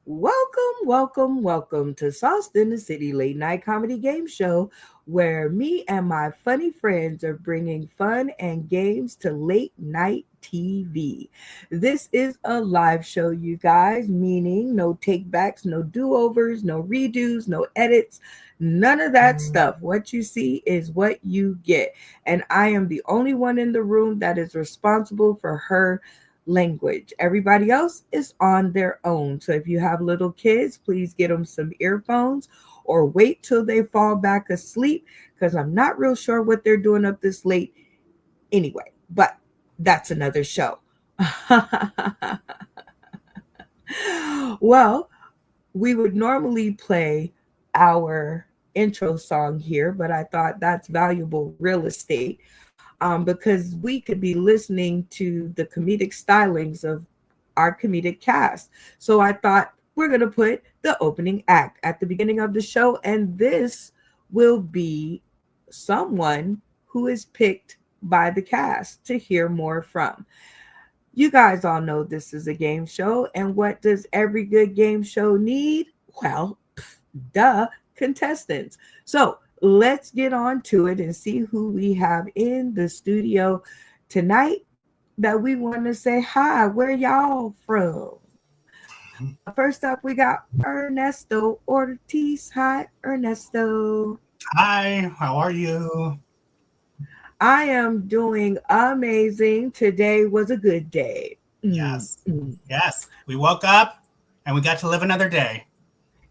Welcome to Sauced in the City late night comedy game show where me and my funny friends are bringing fun and games to late night TV. This is a live show, you guys, meaning no takebacks, no do overs, no redos, no edits, none of that stuff. What you see is what you get. And I am the only one in the room that is responsible for her language. Everybody else is on their own. So if you have little kids, please get them some earphones or wait till they fall back asleep because I'm not real sure what they're doing up this late anyway. But that's another show. Well, we would normally play our intro song here, but I thought that's valuable real estate because we could be listening to the comedic stylings of our comedic cast. So I thought we're going to put the opening act at the beginning of the show, and this will be someone who is picked by the cast to hear more from. You guys all know this is a game show, and what does every good game show need? Well, duh, contestants. So let's get on to it and see who we have in the studio tonight that we want to say hi. Where y'all from? First up, we got Ernesto Ortiz. Hi, Ernesto. Hi, how are you? I am doing amazing. Today was a good day. Yes, yes. We woke up and we got to live another day.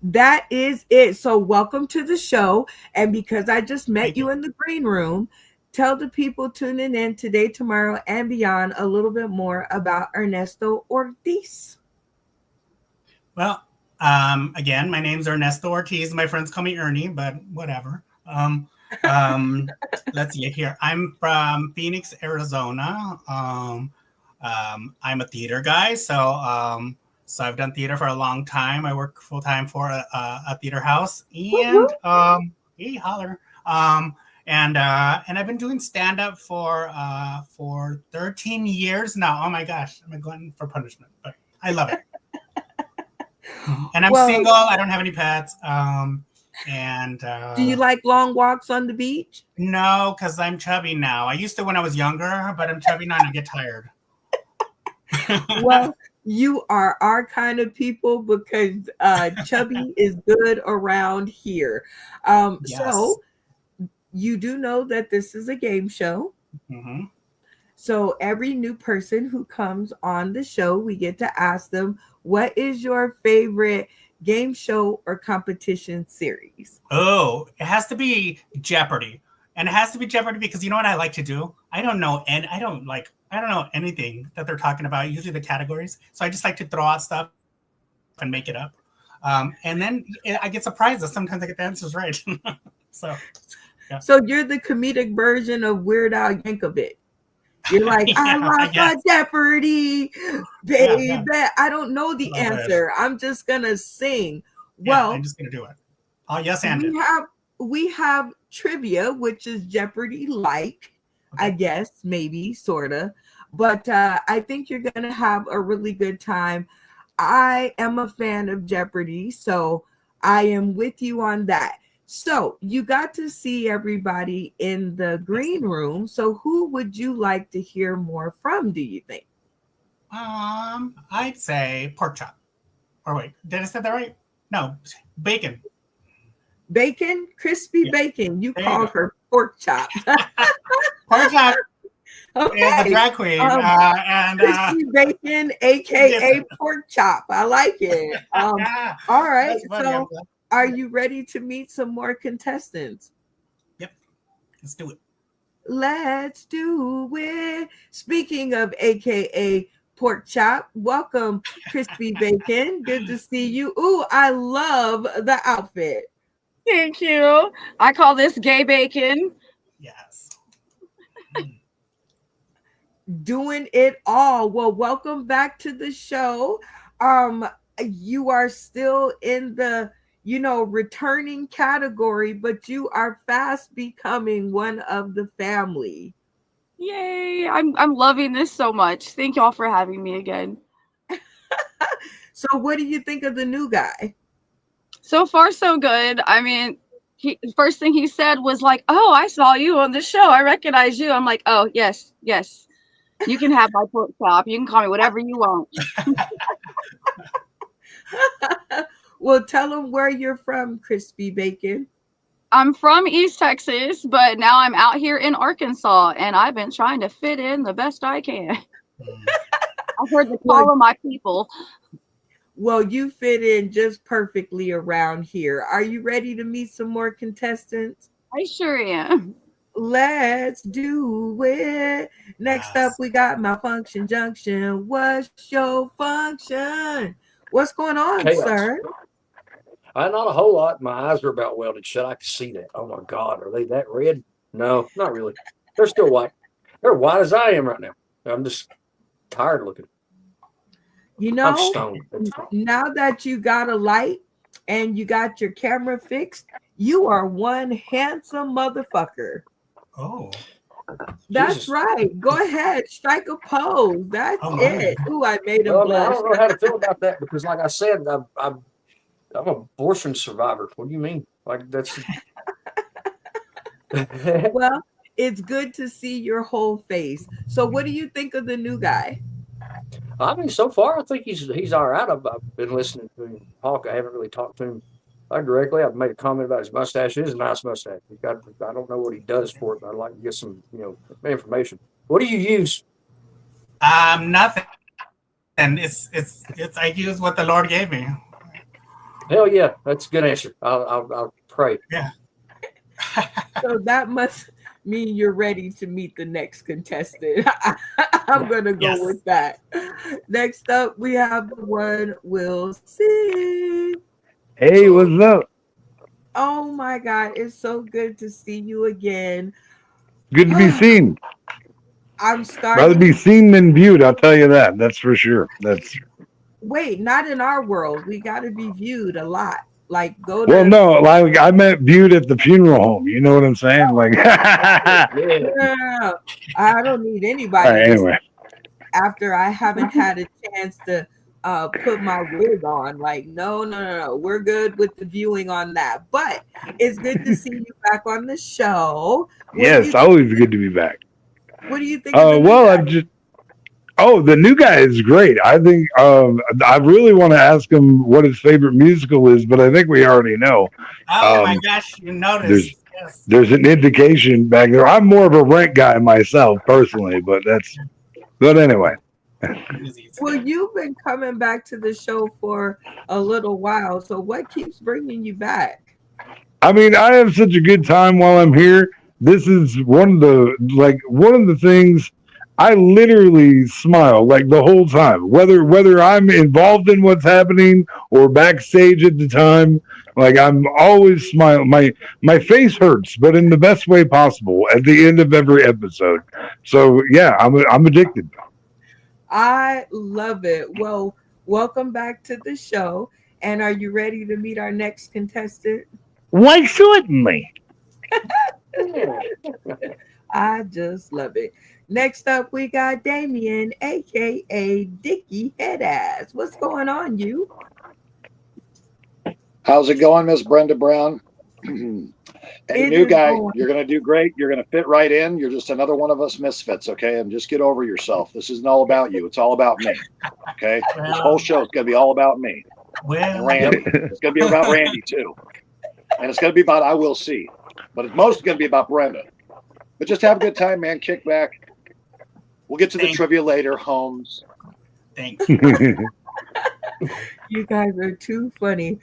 That is it. So, welcome to the show. And because I just met Thank you you. in the green room, tell the people tuning in today, tomorrow, and beyond a little bit more about Ernesto Ortiz. Well, again, my name's Ernesto Ortiz. My friends call me Ernie, but whatever. Um, let's see here. I'm from Phoenix, Arizona. I'm a theater guy, so I've done theater for a long time. I work full time for a theater house, Woo woo. and hey, holler. And I've been doing stand up for 13 years now. Oh my gosh, I'm a glutton for punishment, but I love it. And I'm Well, single. I don't have any pets. And do you like long walks on the beach? No, because I'm chubby now. I used to when I was younger, but I'm chubby now and I get tired. Well, you are our kind of people because chubby is good around here. Yes. So, you do know that this is a game show. Hmm. So every new person who comes on the show, we get to ask them, what is your favorite game show or competition series? Oh, it has to be Jeopardy. And it has to be Jeopardy because you know what I like to do? I don't know anything that they're talking about, usually the categories. So I just like to throw out stuff and make it up. And then I get surprises. Sometimes I get the answers right. So, yeah. So you're the comedic version of Weird Al Yankovic. You're like, I Yeah, I lost my guess. Jeopardy, Yeah, baby. yeah. I don't know the Love it. answer. I'm just gonna sing. Yeah, I'm Well, just going to do it. Oh, yes, and we it. have we have trivia, which is Jeopardy like, I Okay. guess, maybe, sorta. But I think you're gonna have a really good time. I am a fan of Jeopardy, so I am with you on that. So you got to see everybody in the Yes. green room. So who would you like to hear more from, do you think? I'd say pork chop. Or wait, did I say that right? No, bacon. Bacon, crispy Yeah, bacon. You there you called go. her pork chops. Pork chop is a Okay. drag queen, Um, and crispy bacon, yes, aka pork chop. I like it. All right. that's funny. I'm So glad. are you ready to meet some more contestants? Yep, let's do it. Let's do it. Speaking of AKA pork chop, welcome, Crispy Bacon. Good to see you. Ooh, I love the outfit. Thank you. I call this gay bacon. Yes. Mm. Doing it all. Well, welcome back to the show. Um, you are still in the returning category, but you are fast becoming one of the family. Yay. I'm loving this so much. Thank y'all for having me again. So what do you think of the new guy? So far, so good. I mean, first thing he said was like, "Oh, I saw you on the show. I recognize you." I'm like, "Oh, yes, yes. You can have my pork chop. You can call me whatever you want." Well, tell him where you're from, Crispy Bacon. I'm from East Texas, but now I'm out here in Arkansas, and I've been trying to fit in the best I can. I've heard the Well, call of my people. well, you fit in just perfectly around here. Are you ready to meet some more contestants? I sure am. Let's do it. Next up, Yes. we got Malfunction Junction. What's your function? What's going on, Chaos. sir? Not a whole lot. My eyes are about welded shut. I can see that. Oh my God, are they that red? No, not really. They're still white. They're white as I am right now. I'm just tired looking. You I'm know, stoned. now that you got a light and you got your camera fixed, you are one handsome motherfucker. Oh. That's Jesus. right. Go ahead, strike a pose. That's Oh, my. it. Ooh, I made him Well, I mean, I blush. don't know how to feel about that because, like I said, I'm an abortion survivor. What do you mean? Like that's. Well, it's good to see your whole face. So, what do you think of the new guy? I mean, so far, I think he's all right. I've been listening to him talk. I haven't really talked to him directly. I've made a comment about his mustache. It is a nice mustache. I don't know what he does for it, but I'd like to get some, information. What do you use? Nothing. And it's I use what the Lord gave me. Hell yeah, that's a good answer. I'll pray. Yeah. So that must mean you're ready to meet the next contestant. I'm gonna go Yes. with that. Next up, we have the one Will C. Hey, what's up? Oh my God, it's so good to see you again. Good to be seen. I'm Rather starting. be seen than viewed, I'll tell you that. That's for sure. That's Wait, not in our world. We got to be viewed a lot. Like go well, to. no, like I meant viewed at the funeral home. You know what I'm saying? Like, all Yeah. Yeah, I don't need anybody right, to anyway. after I haven't had a chance to put my wig on. Like, no. We're good with the viewing on that. But it's good to see you back on the show. Yes, always good to be back. What do you think of the new Well, guy? the new guy is great. I think I really want to ask him what his favorite musical is, but I think we already know. Oh my Um, gosh, you noticed. Yes. There's an indication back there. I'm more of a Rent guy myself personally, but anyway. Well, you've been coming back to the show for a little while. So what keeps bringing you back? I mean, I have such a good time while I'm here. This is one of the things I literally smile like the whole time, whether I'm involved in what's happening or backstage at the time. Like I'm always smiling. My face hurts, but in the best way possible at the end of every episode. So yeah, I'm addicted. I love it. Well, welcome back to the show. And are you ready to meet our next contestant? Why certainly. I just love it. Next up, we got Damien, aka Dickie Headass. What's going on, you? How's it going, Miss Brenda Brown? Hey, It new is guy, going. you're going to do great. You're going to fit right in. You're just another one of us misfits, okay? And just get over yourself. This isn't all about you. It's all about me, okay? This whole show is going to be all about me and Well, Randy. It's going to be about Randy, too. And it's going to be about I Will See. But it's mostly going to be about Brenda. But just have a good time, man. Kick back. We'll get to the Thank- trivia later, Holmes. thank you. You guys are too funny.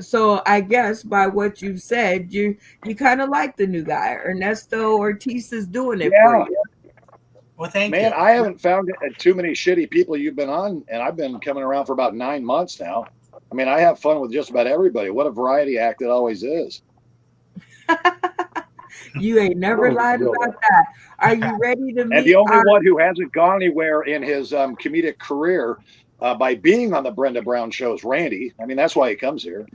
So I guess by what you've said, you kind of like the new guy. Ernesto Ortiz is doing it for Yeah. you. Well, thank Man, you. I haven't found too many shitty people you've been on, and I've been coming around for about 9 months now. I mean, I have fun with just about everybody. What a variety act it always is. You ain't never lied about that. Are you ready to meet? And the only our- one who hasn't gone anywhere in his comedic career by being on the Brenda Brown show is Randy. I mean, that's why he comes here.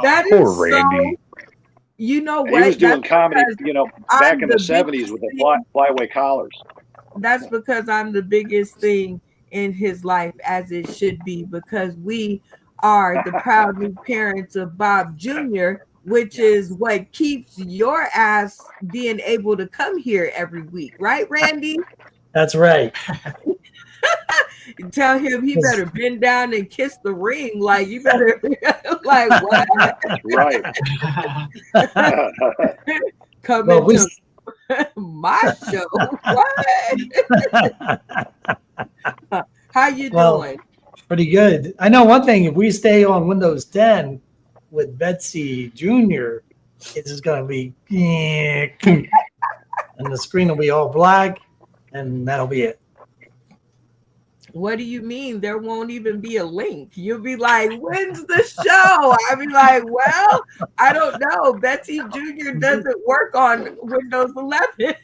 That is Poor so. Randy. You know He what? was doing That's comedy, because back I'm in the the 70s biggest with the thing. flyaway collars. That's because I'm the biggest thing in his life as it should be, because we are the proud new parents of Bob Jr., which is what keeps your ass being able to come here every week. Right, Randy? That's right. Tell him he better bend down and kiss the ring. Like, you better, like, what? Right. Come Well, we, into my show. What? How you Well, doing? pretty good. I know one thing. If we stay on Windows 10 with Betsy Jr., it's just going to be, and the screen will be all black, and that'll be it. What do you mean? There won't even be a link. You'll be like, when's the show? I'll be like, well, I don't know. Betsy Jr. doesn't work on Windows 11.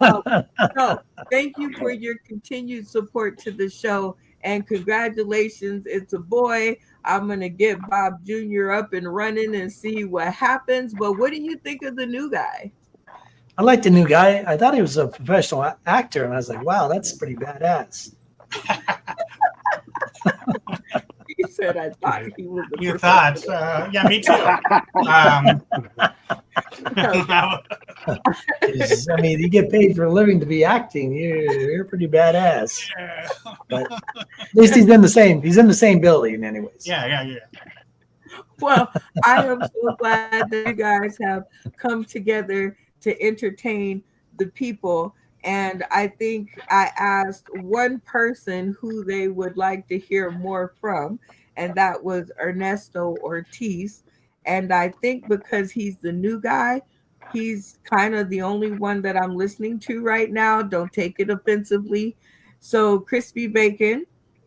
So thank you for your continued support to the show, and congratulations. It's a boy. I'm going to get Bob Jr. up and running and see what happens. But what do you think of the new guy? I like the new guy. I thought he was a professional actor, and I was like, wow, that's pretty badass. He said, I thought he was a You professional. thought? Yeah, me too. I mean, you get paid for a living to be acting. You're pretty badass. But at least he's in the same building, anyways. Yeah. Well, I am so glad that you guys have come together to entertain the people. And I think I asked one person who they would like to hear more from, and that was Ernesto Ortiz. And I think because he's the new guy, he's kind of the only one that I'm listening to right now. Don't take it offensively. So, Crispy Bacon,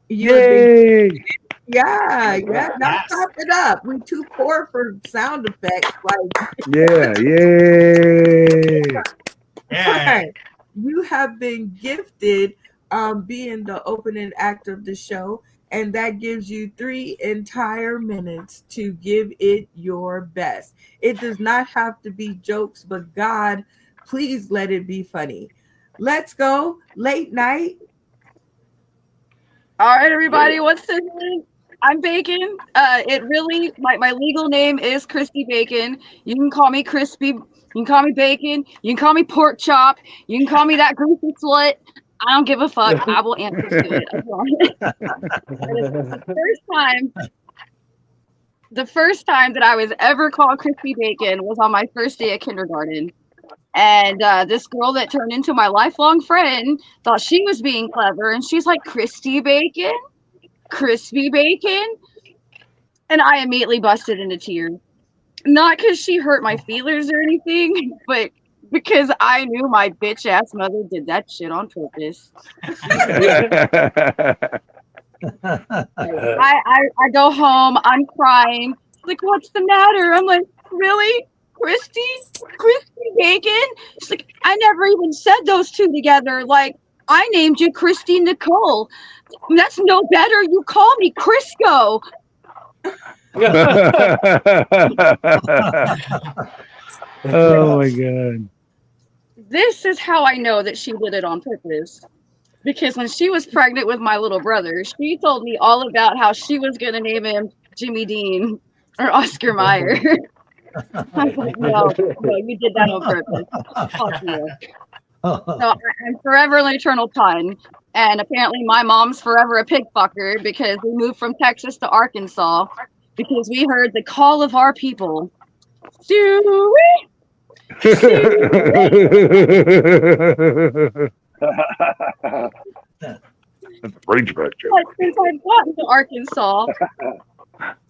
you have been, Yay! yeah, Yes. now clap it up. We too poor for sound effects. Like, Yeah, yay! Yeah. right. You have been gifted being the opening act of the show, and that gives you 3 entire minutes to give it your best. It does not have to be jokes, but God, please let it be funny. Let's go. Late night. All right, everybody, what's the name? I'm Bacon. It really, my legal name is Crispy Bacon. You can call me Crispy. You can call me Bacon. You can call me Pork Chop. You can call me that greasy slut. I don't give a fuck. I will answer to it. The first time that I was ever called Crispy Bacon was on my first day at kindergarten. And this girl that turned into my lifelong friend thought she was being clever. And she's like, Crispy Bacon? Crispy Bacon? And I immediately busted into tears. Not because she hurt my feelers or anything, but because I knew my bitch ass mother did that shit on purpose. I go home, I'm crying. She's like, what's the matter? I'm like, really? Crispy Bacon? She's like, I never even said those two together. Like, I named you Christy Nicole. That's no better. You call me Crisco. Oh my god. This is how I know that she did it on purpose. Because when she was pregnant with my little brother, she told me all about how she was going to name him Jimmy Dean or Oscar Mayer. I was like, no, you did that on purpose. Fuck you. So I'm forever an eternal pun. And apparently my mom's forever a pig fucker because we moved from Texas to Arkansas because we heard the call of our people. Stewie! That's a Rangeback joke. But since I've gotten to Arkansas,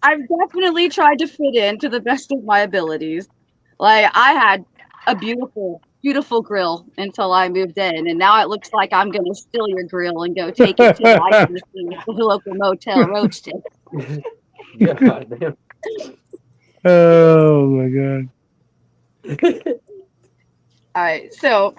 I've definitely tried to fit in to the best of my abilities. Like, I had a beautiful grill until I moved in, and now it looks like I'm going to steal your grill and go take it to the local motel roast it. God damn. Oh my god. All right, so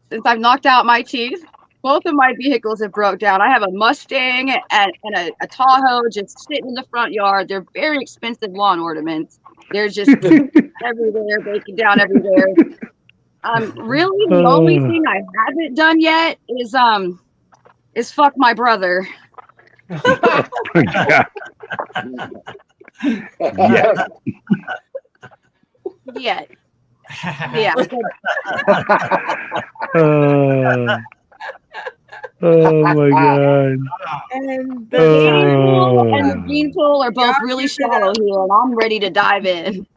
since I've knocked out my teeth, both of my vehicles have broke down. I have a Mustang and a Tahoe just sitting in the front yard. They're very expensive lawn ornaments. They're just everywhere, breaking down everywhere. Really, the only thing I haven't done yet is fuck my brother. Yeah. Yeah. Yet. Yeah. Oh my god. And The the dating pool and the Oh. gene pool are both Y'all really give it shallow up. here, and I'm ready to dive in.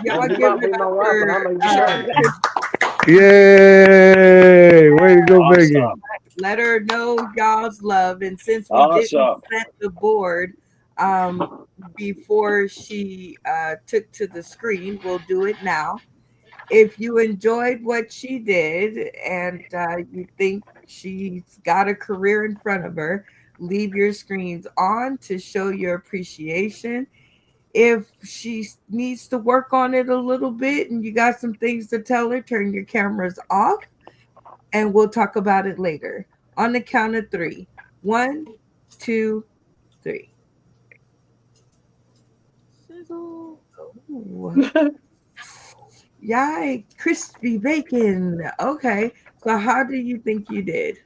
Y'all You give might be it my up wife, and I for may be sorry. Yay! Way to go, Megan. Awesome. let her know y'all's love. And since we didn't Awesome. set the board before she took to the screen, we'll do it now. If you enjoyed what she did and you think she's got a career in front of her, leave your screens on to show your appreciation. If she needs to work on it a little bit and you got some things to tell her, turn your cameras off and we'll talk about it later. On the count of 3. 1, 2, 3. Sizzle. Ooh. Yay, crispy bacon. Okay. So how do you think you did?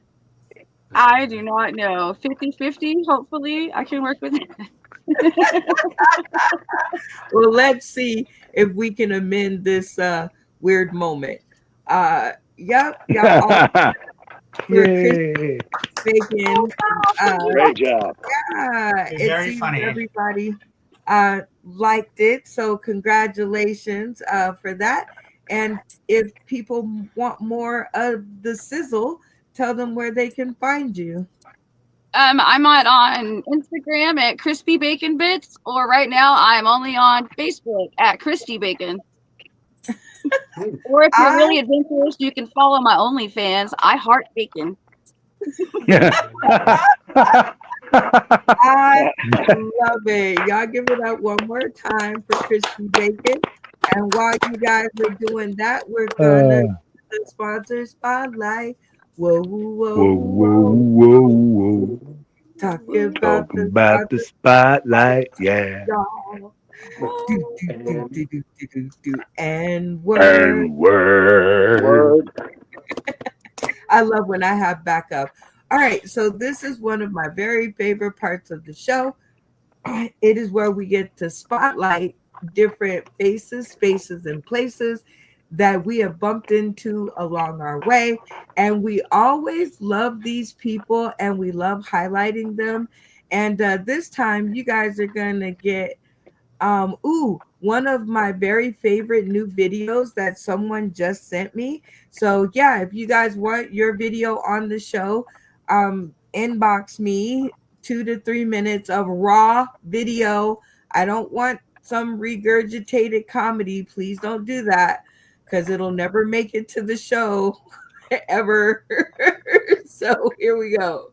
I do not know. 50-50, hopefully I can work with it. Well, let's see if we can amend this weird moment. Yep, y'all all for crispy Yay. bacon. Great job. It Very seems funny. everybody liked it. So congratulations for that. And if people want more of the sizzle, tell them where they can find you. I'm on Instagram at Crispy Bacon Bits, or right now I'm only on Facebook at Christy Bacon. Or if you're really adventurous, you can follow my OnlyFans. I heart bacon. I love it. Y'all give it up one more time for crispy bacon. And while you guys are doing that, we're gonna do the sponsor spotlight. Whoa, whoa, Whoa, whoa, whoa, whoa. Talking about Talking the about the spotlight, yeah. y'all. Do. And word. And word. Word. I love when I have backup. All right, so this is one of my very favorite parts of the show. It is where we get to spotlight different faces, spaces, and places that we have bumped into along our way. And we always love these people and we love highlighting them. And this time, you guys are going to get one of my very favorite new videos that someone just sent me. So yeah, if you guys want your video on the show, inbox me 2 to 3 minutes of raw video. I don't want some regurgitated comedy. Please don't do that because it'll never make it to the show ever. So here we go.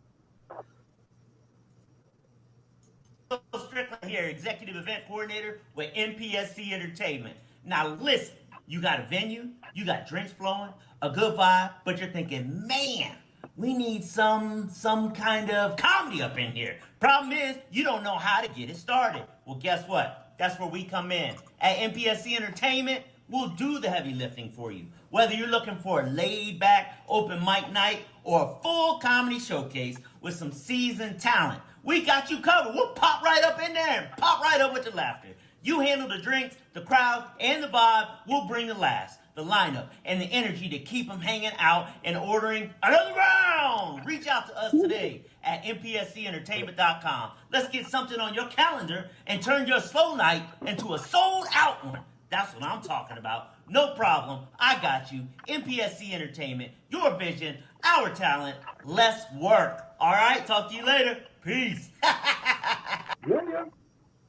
Strickland here, Executive Event Coordinator with NPSC Entertainment. Now listen, you got a venue, you got drinks flowing, a good vibe, but you're thinking, man, we need some kind of comedy up in here. Problem is, you don't know how to get it started. Well, guess what? That's where we come in. At NPSC Entertainment, we'll do the heavy lifting for you. Whether you're looking for a laid-back open mic night or a full comedy showcase with some seasoned talent, we got you covered. We'll pop right up in there and pop right up with the laughter. You handle the drinks, the crowd, and the vibe. We'll bring the laughs, the lineup, and the energy to keep them hanging out and ordering another round. Reach out to us today at mpscentertainment.com. Let's get something on your calendar and turn your slow night into a sold-out one. That's what I'm talking about. No problem. I got you. NPSC Entertainment, your vision, our talent. Less work. All right? Talk to you later. Peace.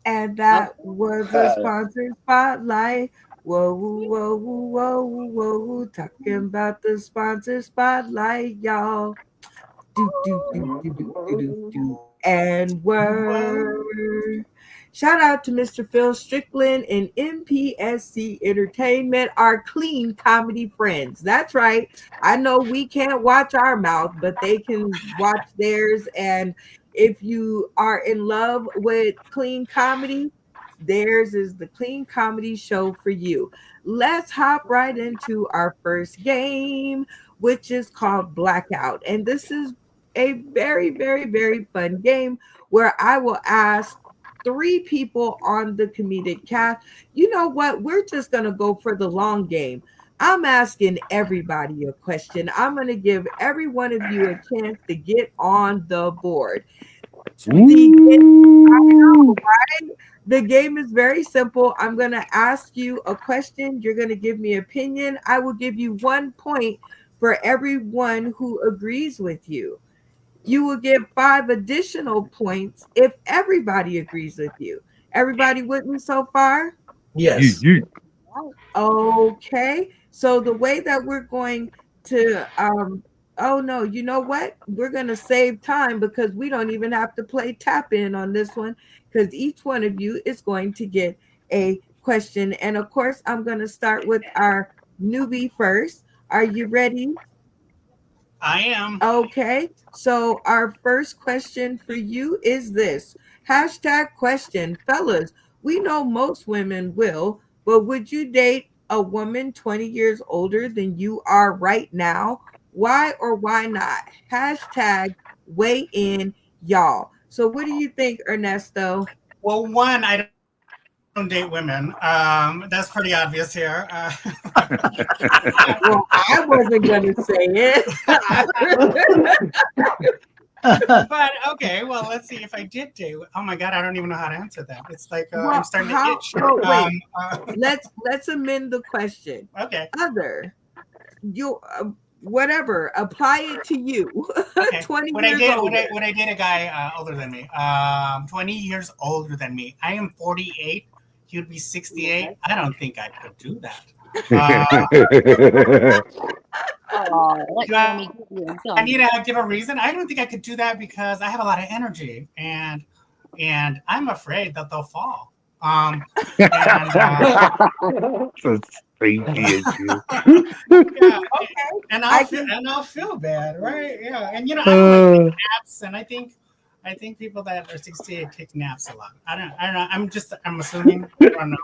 And that was a sponsored spotlight. Whoa, whoa, whoa, whoa. Talking about the sponsor spotlight, y'all. Do. And word. Shout out to Mr. Phil Strickland and NPSC Entertainment, our clean comedy friends. That's right. I know we can't watch our mouth, but they can watch theirs. And if you are in love with clean comedy, theirs is the clean comedy show for you. Let's hop right into our first game, which is called Blackout. And this is a very, very, very fun game where I will ask three people on the comedic cast. You know what? We're just going to go for the long game. I'm asking everybody a question. I'm going to give every one of you a chance to get on the board. Ooh. The game is very simple. I'm going to ask you a question. You're going to give me opinion. I will give you 1 point for everyone who agrees with you. You will get 5 additional points if everybody agrees with you. Everybody with me so far? Yes. Okay. So the way that we're going to oh no, you know what? We're going to save time because we don't even have to play tap in on this one because each one of you is going to get a question. And of course, I'm going to start with our newbie first. Are you ready? I am. Okay, so our first question for you is this. Hashtag question. Fellas, we know most women will, but would you date a woman 20 years older than you are right now? Why or why not? Hashtag weigh in, y'all. So what do you think, Ernesto? Well, one, I don't date women. That's pretty obvious here. Well, I wasn't going to say it. But okay, well, let's see if I did date. Oh my God, I don't even know how to answer that. It's like Well, I'm starting to how- itch. oh, wait. Let's amend the question. Okay. Other, you whatever, apply it to you. Okay. 20 When years older. when I date a guy older than me, 20 years older than me, I am 48. He would be 68. I don't think I could do that. Do I need to give a reason? I don't think I could do that because I have a lot of energy and I'm afraid that they'll fall. So stinky as you. Yeah, Okay. and I'll feel bad, right? Yeah, and you know I don't like naps, and I think people that are 68 take naps a lot. I don't know. I'm assuming. I don't know.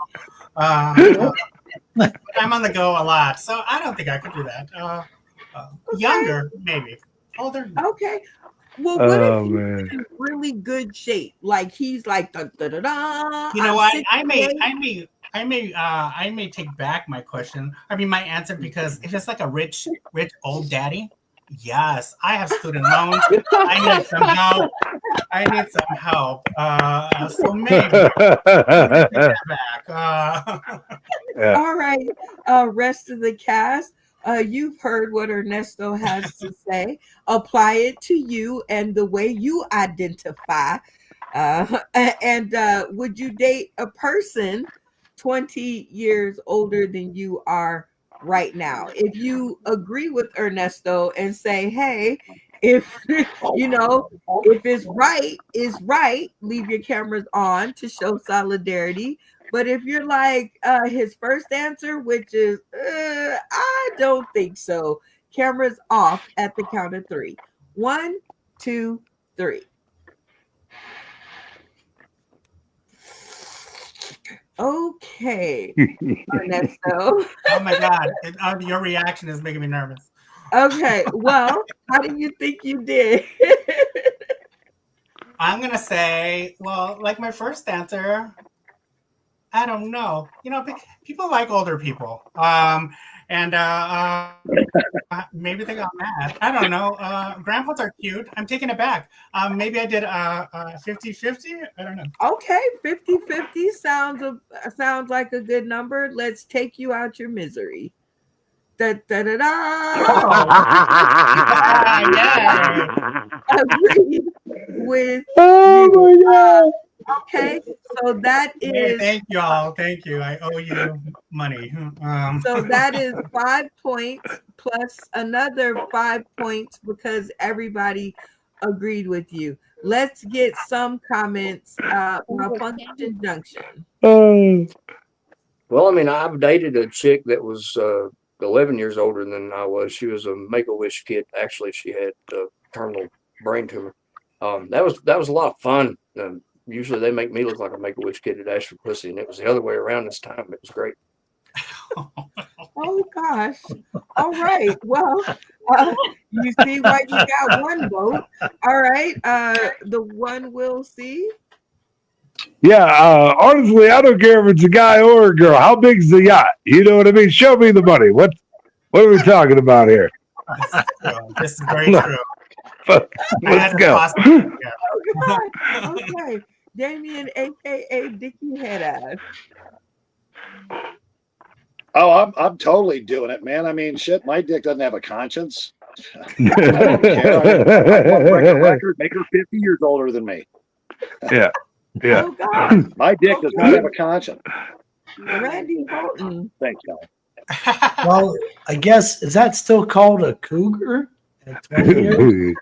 But I'm on the go a lot, so I don't think I could do that. Younger, maybe. Older. Okay. Well, what Oh, if he's man. in really good shape? Like he's like da, da, da, da, You know I'm what? 68. I may take back my question. I mean my answer because if it's like a rich old daddy, yes, I have student loans. I need some help. So maybe take that back. Yeah. All right. Rest of the cast. You've heard what Ernesto has to say. Apply it to you and the way you identify. And would you date a person 20 years older than you are right now? If you agree with Ernesto and say, hey, if if it's right, leave your cameras on to show solidarity. But if you're like his first answer, which is I don't think so, cameras off at the count of 3. 1, 2, 3. Okay, Ernesto. Oh my God, your reaction is making me nervous. Okay, well, how do you think you did? I'm gonna say, well, like my first answer, I don't know. You know, people like older people, and maybe they got mad. I don't know. Grandpas are cute. I'm taking it back. Maybe I did 50-50. I don't know. Okay, 50-50 sounds like a good number. Let's take you out your misery. Da, da, da, da. Agreed with Oh my God. Okay, so that is Thank you all. Thank you. I owe you money. so that is 5 points plus another 5 points because everybody agreed with you. Let's get some comments. Malfunction Junction. Well, I mean, I've dated a chick that was 11 years older than I was. She was a Make-A-Wish kid. Actually, she had terminal brain tumor. That was a lot of fun. usually they make me look like a Make-A-Wish kid that asked for pussy, and it was the other way around this time. It was great. Oh gosh. All right. Well, you see why you got one vote. All right. The one we'll see. Yeah, honestly, I don't care if it's a guy or a girl. How big's the yacht? You know what I mean? Show me the money. What are we talking about here? This is very true. Let's go. Oh God. Okay. Damien, aka Dickie Headass. Oh, I'm totally doing it, man. I mean, shit, my dick doesn't have a conscience. I don't care. I want to break a record, make her 50 years older than me. Yeah. Oh God. My dick does not have a conscience. Randy Holton. Thanks, y'all. Well, I guess, is that still called a cougar? At 20 years?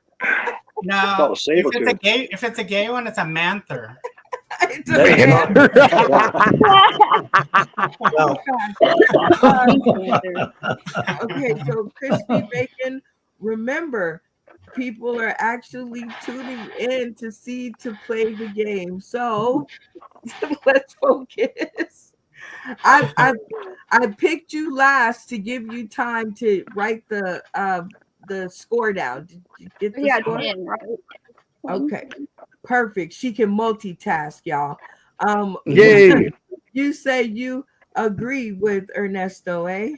No, called a saber if it's a gay one, it's a manther. It's Well, Okay, so Crispy Bacon, remember, people are actually tuning in to play the game. So let's focus. I picked you last to give you time to write the score down. Did you get the Yeah, score? 10, right? Okay, perfect. She can multitask, y'all. Yay. You say you agree with Ernesto, eh?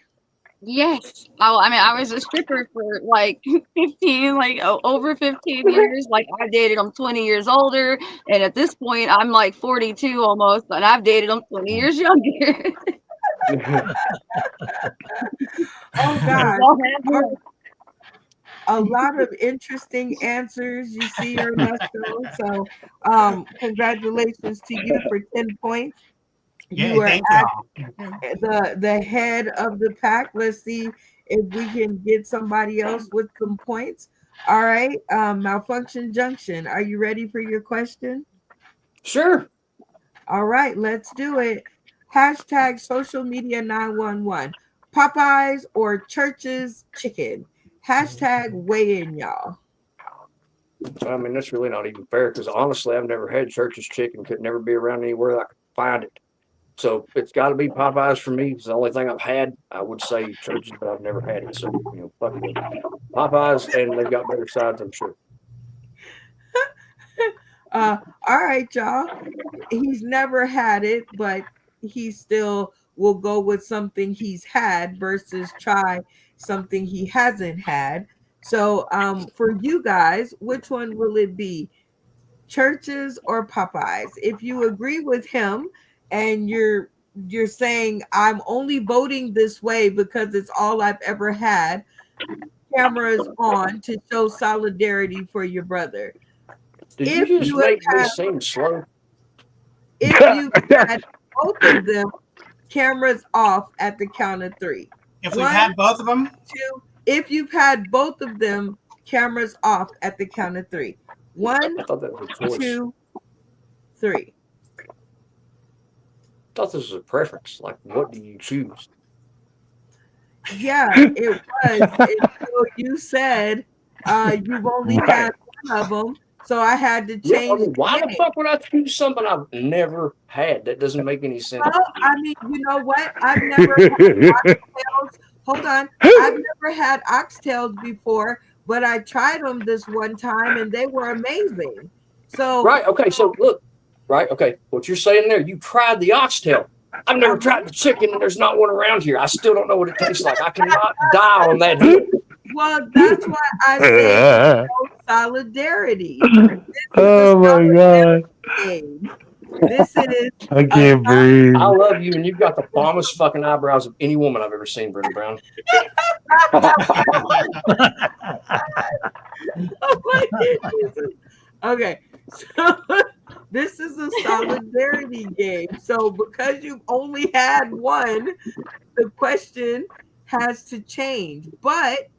Yes. Oh, I mean, I was a stripper for like 15, over 15 years. Like, I dated them 20 years older. And at this point, I'm like 42 almost. And I've dated them 20 years younger. Oh God. A lot of interesting answers, you see, Ernesto. So congratulations to you for 10 points. Yeah, You are thank at y'all. the head of the pack. Let's see if we can get somebody else with some points. All right. Malfunction Junction. Are you ready for your question? Sure. All right, let's do it. Hashtag social media 911. Popeyes or Church's chicken. Hashtag weigh in, y'all. I mean, that's really not even fair because honestly, I've never had Church's chicken. Could never be around anywhere I could find it. So it's got to be Popeyes for me. It's the only thing I've had. I would say Church's, but I've never had it. So, fuck it. Popeyes, and they've got better sides, I'm sure. All right, y'all. He's never had it, but he still will go with something he's had versus try something he hasn't had. So for you guys, which one will it be? Church's or Popeyes? If you agree with him and you're saying I'm only voting this way because it's all I've ever had, cameras on to show solidarity for your brother. Did If you just you make me have- seem slow? If you had both of them, cameras off at the count of 3. If we've had both of them, 2. If you've had both of them, cameras off at the count of 3. 1, I thought that was a choice. 2, 3. I thought this was a preference. Like, what do you choose? Yeah, it was. Until you said you've only had one of them, so I had to Yeah, I change. mean, why the name. fuck would I choose something I've never had? That doesn't make any sense. Well, I mean, you know what? I've never had oxtails. Hold on. I've never had oxtails before, but I tried them this one time and they were amazing. So Right. Okay. So look. Right. Okay. What you're saying there, you tried the oxtail. I've never tried the chicken, and there's not one around here. I still don't know what it tastes like. I cannot die on that hill. well, that's why I say solidarity. Oh my God. Game. This is I can't breathe. I love you, and you've got the bombest fucking eyebrows of any woman I've ever seen, Brenda Brown. oh my goodness. Okay, so this is a solidarity game. So because you've only had one, the question has to change. But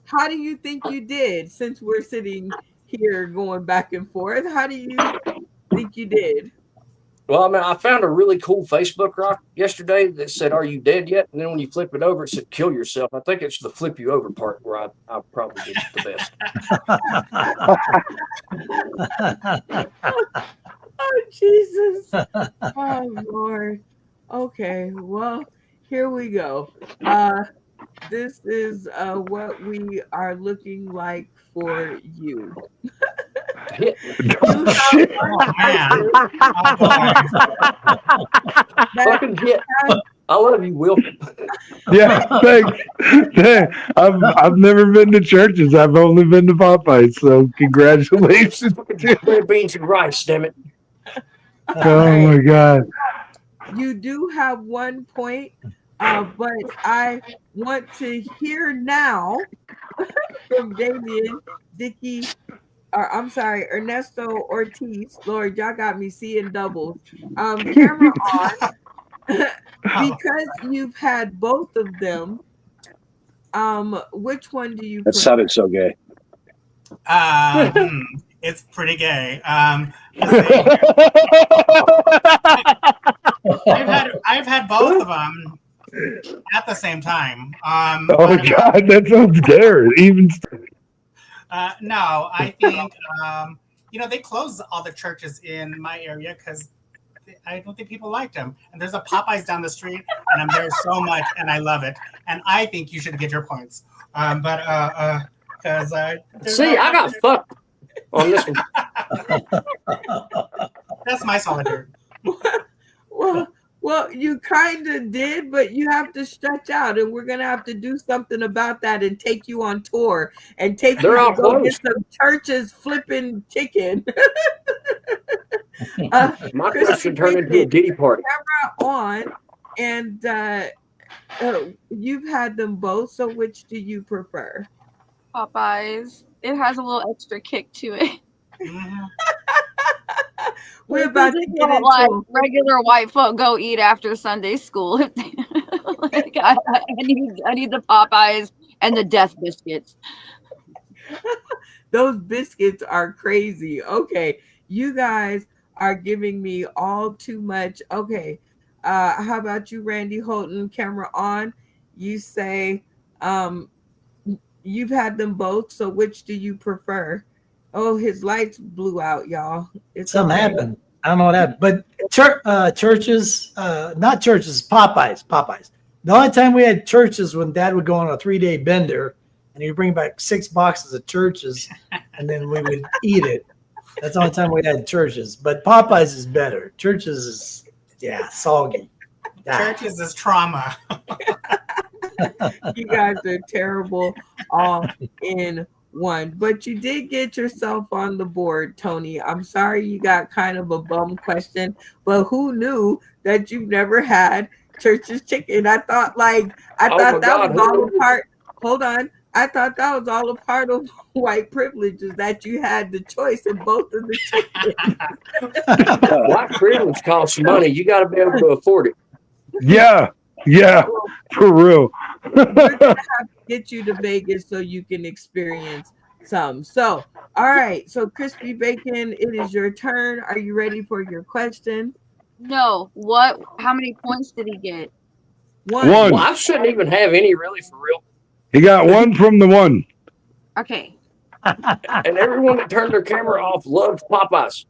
how do you think you did since we're sitting here going back and forth? How do you think you did? Well, I mean, I found a really cool Facebook rock yesterday that said, "Are you dead yet?" And then when you flip it over, it said, "Kill yourself." I think it's the flip you over part where I probably did the best. Oh, Jesus. Oh, Lord. Okay, well, here we go. This is what we are looking like for you. Hit. You have Shit. Oh man. Oh boy. that Fucking hit. I love you, Will. Yeah, thanks. I've never been to churches. I've only been to Popeyes. So congratulations. Red beans and rice, damn it. Oh my God. you do have 1 point, but I want to hear now from Damien, Dicky, or I'm sorry, Ernesto Ortiz. Lord, y'all got me seeing doubles. Camera on. Because you've had both of them, which one do you That sounded so gay. It's pretty gay. Let's see. I've had both of them at the same time. Oh God, that sounds scary. Even No, I think they closed all the churches in my area because I don't think people liked them. And there's a Popeyes down the street, and I'm there so much, and I love it. And I think you should get your points. Because See, I got fucked on this one. that's my solitaire. Well, you kind of did, but you have to stretch out, and we're gonna have to do something about that and take you on tour and take They're you all to go get closed. some churches flipping chicken. My question turned into a Diddy party. On, and you've had them both. So, which do you prefer? Popeyes. It has a little extra kick to it. Mhm. We're about to It's get not like into regular white folk go eat after Sunday school. Like, I need the Popeyes and the death biscuits. those biscuits are crazy. Okay, you guys are giving me all too much. Okay, how about you, Randy Holton? Camera on. You say you've had them both. So which do you prefer? Oh, his lights blew out, y'all. It's Something okay. happened. I don't know what happened. But churches, not churches, Popeyes. The only time we had churches when Dad would go on a 3-day bender and he'd bring back 6 boxes of churches and then we would eat it. That's the only time we had churches. But Popeyes is better. Churches is, soggy. Churches is trauma. You guys are terrible all in one. But you did get yourself on the board, Tony. I'm sorry you got kind of a bum question, but who knew that you've never had Church's chicken? I thought that was all a part. Hold on. I thought that was all a part of white privilege, is that you had the choice in both of the chicken. White privilege costs money. You got to be able to afford it. yeah, for real. We're gonna have to get you to Vegas so you can experience some. So, all right. So, Crispy Bacon, it is your turn. Are you ready for your question? No, what? How many points did he get? One. Well, I shouldn't even have any, really, for real. He got one from the one. Okay. And everyone that turned their camera off loved Popeyes.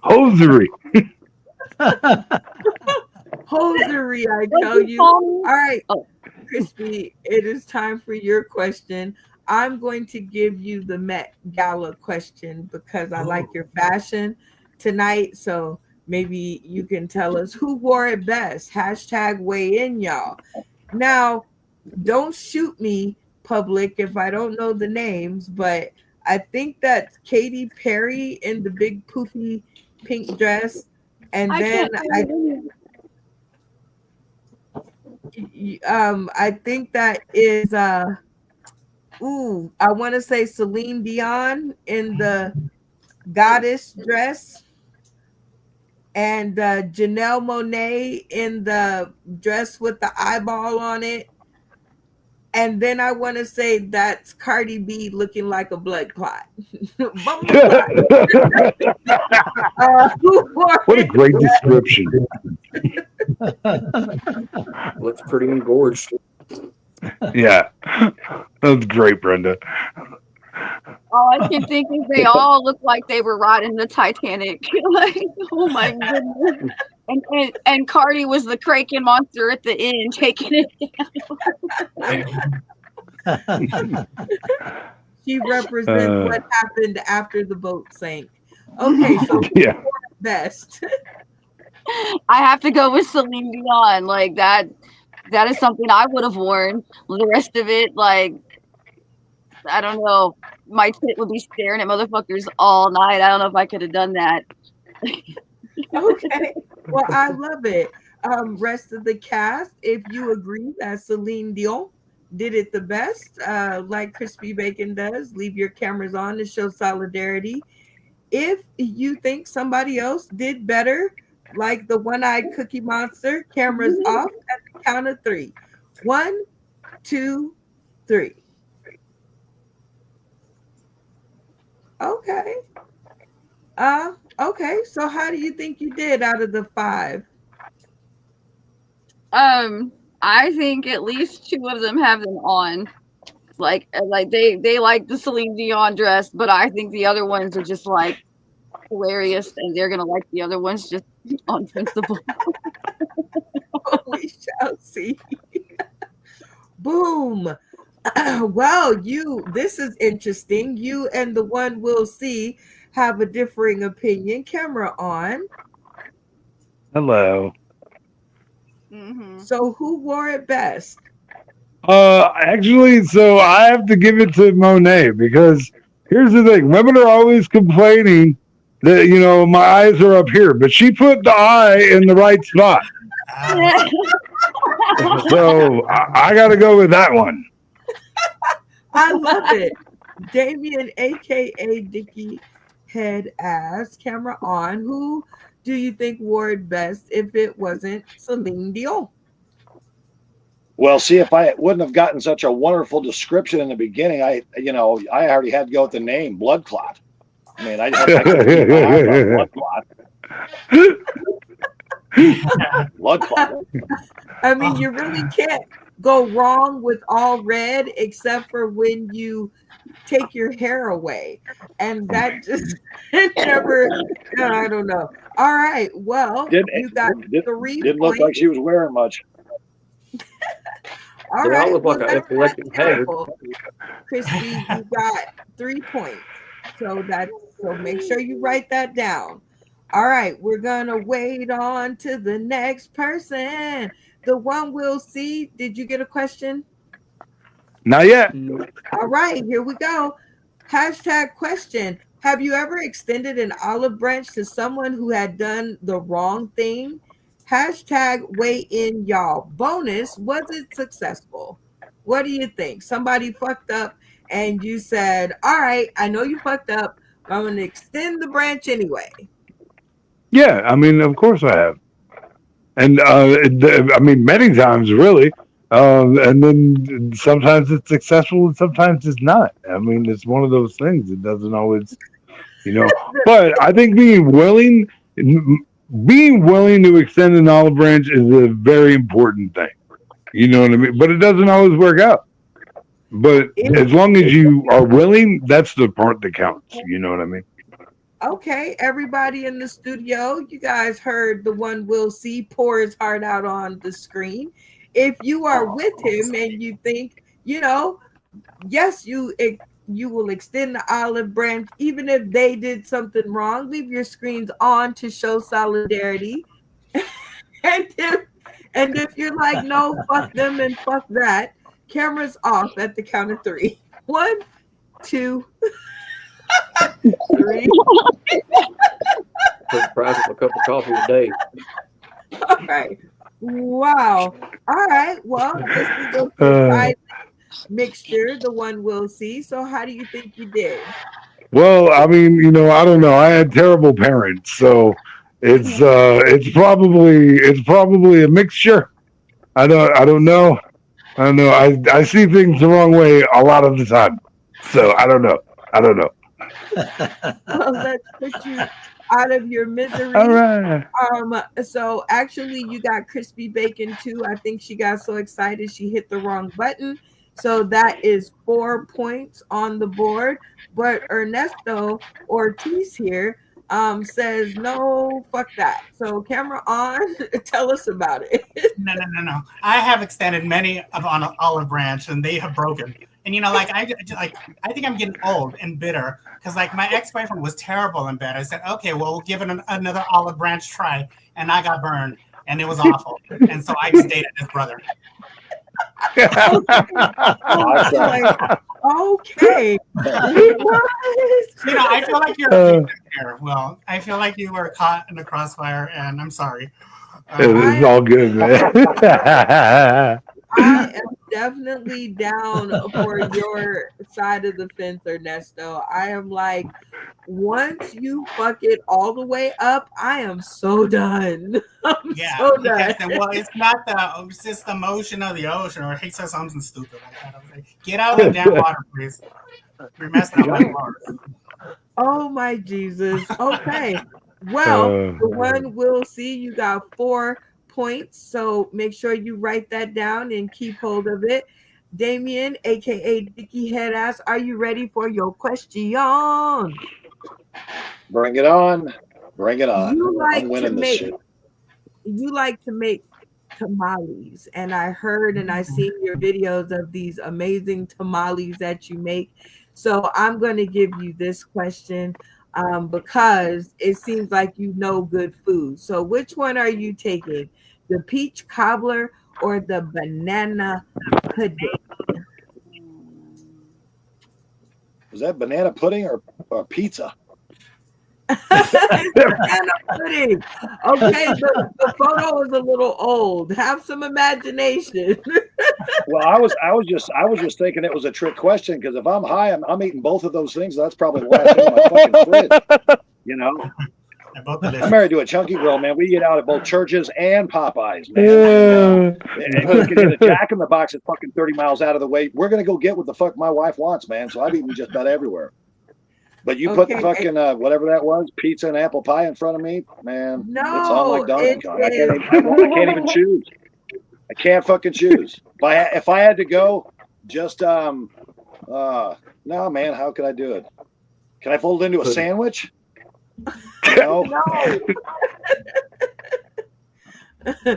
Hosiery. Hosiery, I tell you. All right, Crispy, it is time for your question. I'm going to give you the Met Gala question because I like your fashion tonight. So maybe you can tell us who wore it best. Hashtag weigh in, y'all. Now, don't shoot me, public, if I don't know the names, but I think that's Katy Perry in the big poofy pink dress. And then I think that is I want to say Celine Dion in the goddess dress, and Janelle Monáe in the dress with the eyeball on it. And then I want to say that's Cardi B looking like a blood clot. What a great description. Looks pretty engorged. Yeah. That was great, Brenda. All I can think is they all look like they were riding the Titanic. Like, oh my goodness. And Cardi was the Kraken monster at the end, taking it. She represents what happened after the boat sank. Okay, so Yeah. best. I have to go with Celine Dion. Like that is something I would have worn. The rest of it, like, I don't know. My tit would be staring at motherfuckers all night. I don't know if I could have done that. Okay. Well, I love it. Rest of the cast, if you agree that Celine Dion did it the best, like Crispy Bacon does, leave your cameras on to show solidarity. If you think somebody else did better, like the one-eyed Cookie Monster, cameras off at the count of 3. 1, 2, 3. Okay. Okay. So how do you think you did out of the 5? I think at least 2 of them have them on. Like they like the Celine Dion dress, but I think the other ones are just like hilarious, and they're gonna like the other ones just on principle. We shall see. Boom. Well, this is interesting. You and the one we'll see have a differing opinion. Camera on. Hello. Mm-hmm. So who wore it best? Actually, so I have to give it to Monet because here's the thing: women are always complaining that my eyes are up here, but she put the eye in the right spot. So I got to go with that one. I love it. Damien, aka Dickie Head, asks, camera on, who do you think wore it best if it wasn't Celine Dion? Well, see, if I wouldn't have gotten such a wonderful description in the beginning, I already had to go with the name Blood Clot. I mean, I couldn't keep my eyes on Blood Clot. Blood Clot. I mean, you really can't go wrong with all red except for when you take your hair away, and that just never. I don't know. All right, well, you got 3 Didn't look like she was wearing much. All They all right, look like an that's not epileptic haggard. terrible. Christy, you got 3 points. So make sure you write that down. All right, we're gonna wait on to the next person. The one we'll see. Did you get a question? Not yet. All right, here we go. Hashtag question. Have you ever extended an olive branch to someone who had done the wrong thing? Hashtag weigh in, y'all. Bonus, was it successful? What do you think? Somebody fucked up and you said, all right, I know you fucked up, but I'm going to extend the branch anyway. Yeah, I mean, of course I have. And I mean, many times, really. And then sometimes it's successful and sometimes it's not. I mean, it's one of those things. It doesn't always, But I think being willing to extend an olive branch is a very important thing. You know what I mean? But it doesn't always work out. But as long as you are willing, that's the part that counts. You know what I mean? Okay, everybody in the studio, you guys heard the one we'll see pour his heart out on the screen. If you are with him and you think, yes, you will extend the olive branch, even if they did something wrong, leave your screens on to show solidarity. and if you're like, no, fuck them and fuck that, cameras off at the count of 3. 1, 2, 3. Put the price of a cup of coffee a day. All right. Wow. All right. Well, this is a surprising mixture, the one we'll see. So how do you think you did? Well, I mean, I don't know. I had terrible parents, so it's probably a mixture. I don't know. I see things the wrong way a lot of the time. So I don't know. Well, let's put you out of your misery. All right. So actually you got Crispy Bacon too. I think she got so excited she hit the wrong button. So that is 4 points on the board. But Ernesto Ortiz here says no, fuck that. So camera on, tell us about it. No. I have extended many of on olive branch, and they have broken. And I think I'm getting old and bitter because my ex-boyfriend was terrible in bed. I said, okay, well, we'll give it another olive branch try, and I got burned, and it was awful. And so I just dated his brother. Okay. I feel like you're a victim here. Well, I feel like you were caught in the crossfire, and I'm sorry. It's all good, man. I am definitely down for your side of the fence, Ernesto. I am like, once you fuck it all the way up, I am so done. So done. Well, it's just the motion of the ocean, or he said something stupid like that. I was like, get out of the damn water, please. You're messing up my water. Oh my Jesus. Okay. Well, the one we'll see, you got 4 points. So make sure you write that down and keep hold of it. Damien, aka Dicky Headass, are you ready for your question? Bring it on. Bring it on. You like I'm winning this shit. You like to make tamales, and I heard and I seen your videos of these amazing tamales that you make. So I'm going to give you this question because it seems like you know good food. So which one are you taking, the peach cobbler or the banana pudding? Was that banana pudding or pizza? Banana pudding. Okay, the photo is a little old. Have some imagination. Well, I was just thinking it was a trick question because if I'm high, I'm eating both of those things. That's probably the last thing in my fucking fridge. I'm married to a chunky girl, man. We eat out at both churches and Popeyes, man. And we can get a Jack in the Box that's fucking 30 miles out of the way. We're gonna go get what the fuck my wife wants, man. So I've eaten just about everywhere. But you put the fucking whatever that was, pizza and apple pie in front of me, man. No, it's on like Donkey Kong. I can't even choose. I can't fucking choose. If I had to go, just no, man. How could I do it? Can I fold it into a sandwich? No.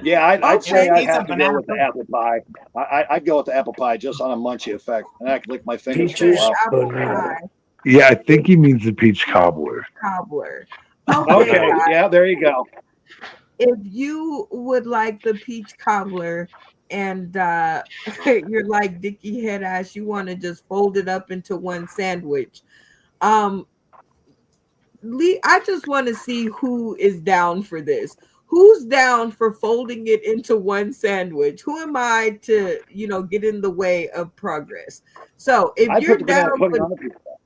Yeah, I'd say I'd have to go with the apple pie. I'd go with the apple pie just on a munchy effect, and I could lick my fingers. Apple pie. Yeah, I think he means the peach cobbler. Okay, yeah, there you go. If you would like the peach cobbler and you're like Dicky Headass, you want to just fold it up into one sandwich. I just want to see who is down for this. Who's down for folding it into one sandwich? Who am I to, get in the way of progress? So if you're down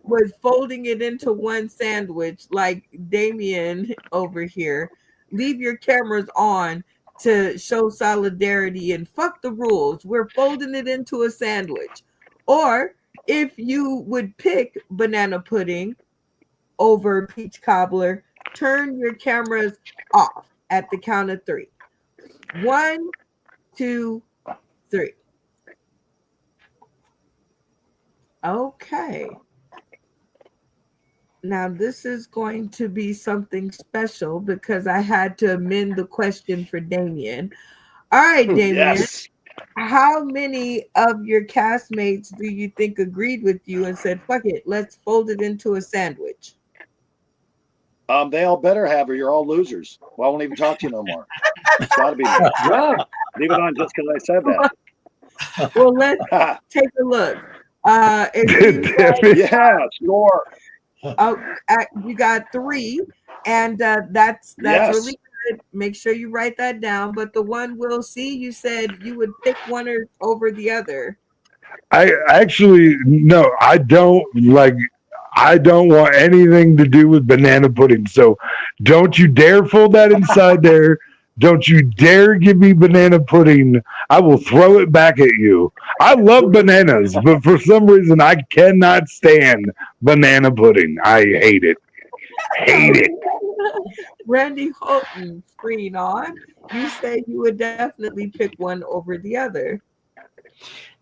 with folding it into one sandwich, like Damien over here, leave your cameras on to show solidarity and fuck the rules. We're folding it into a sandwich. Or if you would pick banana pudding over peach cobbler, turn your cameras off at the count of 3. 1, 2, 3. Okay. Now this is going to be something special because I had to amend the question for Damien. All right, Damien. Yes. How many of your castmates do you think agreed with you and said, fuck it, let's fold it into a sandwich? They all better have, or you're all losers. Well, I won't even talk to you no more. It's gotta be. Yeah. Leave it on just because I said that. Well, let's take a look. Yeah, sure. You got 3, and that's really good. Make sure you write that down. But the one we'll see, you said you would pick one over the other. I actually no, I don't want anything to do with banana pudding. So don't you dare fold that inside there. Don't you dare give me banana pudding. I will throw it back at you. I love bananas, but for some reason I cannot stand banana pudding. I hate it. Hate it. Randy Holton, screen on. You say you would definitely pick one over the other.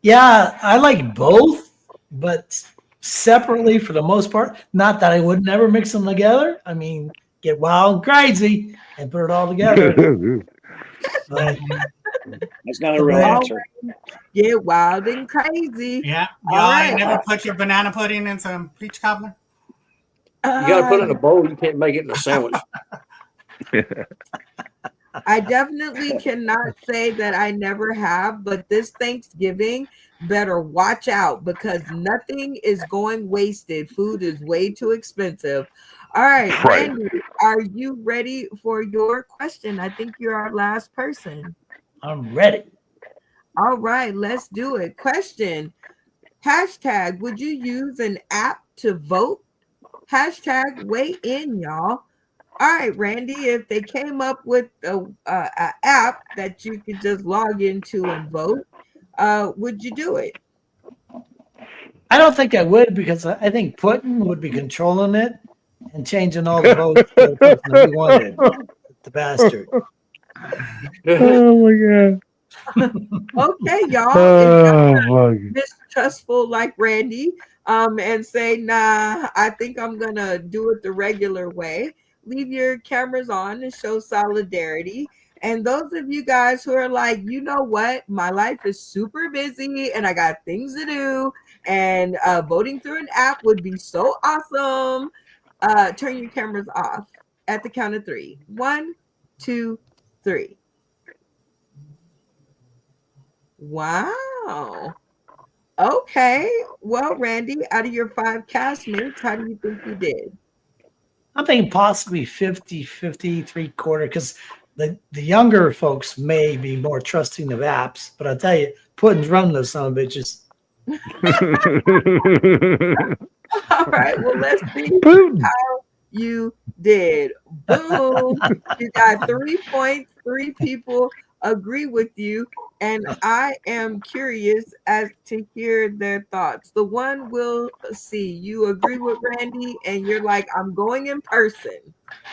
Yeah, I like both, but separately for the most part. Not that I would never mix them together. I mean, get wild and crazy and put it all together. But That's not a real All answer. Get wild and crazy. Yeah. All Y'all right. ain't never put your banana pudding in some peach cobbler? You got to put it in a bowl. You can't make it in a sandwich. I definitely cannot say that I never have, but this Thanksgiving better watch out because nothing is going wasted. Food is way too expensive. All right, Right. Randy, are you ready for your question? I think you're our last person. I'm ready. All right, let's do it. Question. Hashtag, would you use an app to vote? Hashtag weigh in, y'all. All right, Randy, if they came up with a app that you could just log into and vote, would you do it? I don't think I would because I think Putin would be controlling it and changing all the votes to the person that he wanted. The bastard. Oh my god. Okay, y'all. Oh If y'all fuck. mistrustful like Randy, and say, nah, I think I'm gonna do it the regular way. Leave your cameras on and show solidarity. And those of you guys who are like, you know what, my life is super busy and I got things to do, and voting through an app would be so awesome. Turn your cameras off at the count of 3. 1, 2, 3. Wow. Okay. Well, Randy, out of your 5 castmates, how do you think you did? I'm thinking possibly 50-50, 3/4, because the younger folks may be more trusting of apps, but I'll tell you, Putin's running those son of bitches. All right. Well, let's see Putin. how you did. Boom. You got 3 points. 3 people agree with you. And I am curious as to hear their thoughts. The one we'll see. You agree with Randy, and you're like, I'm going in person.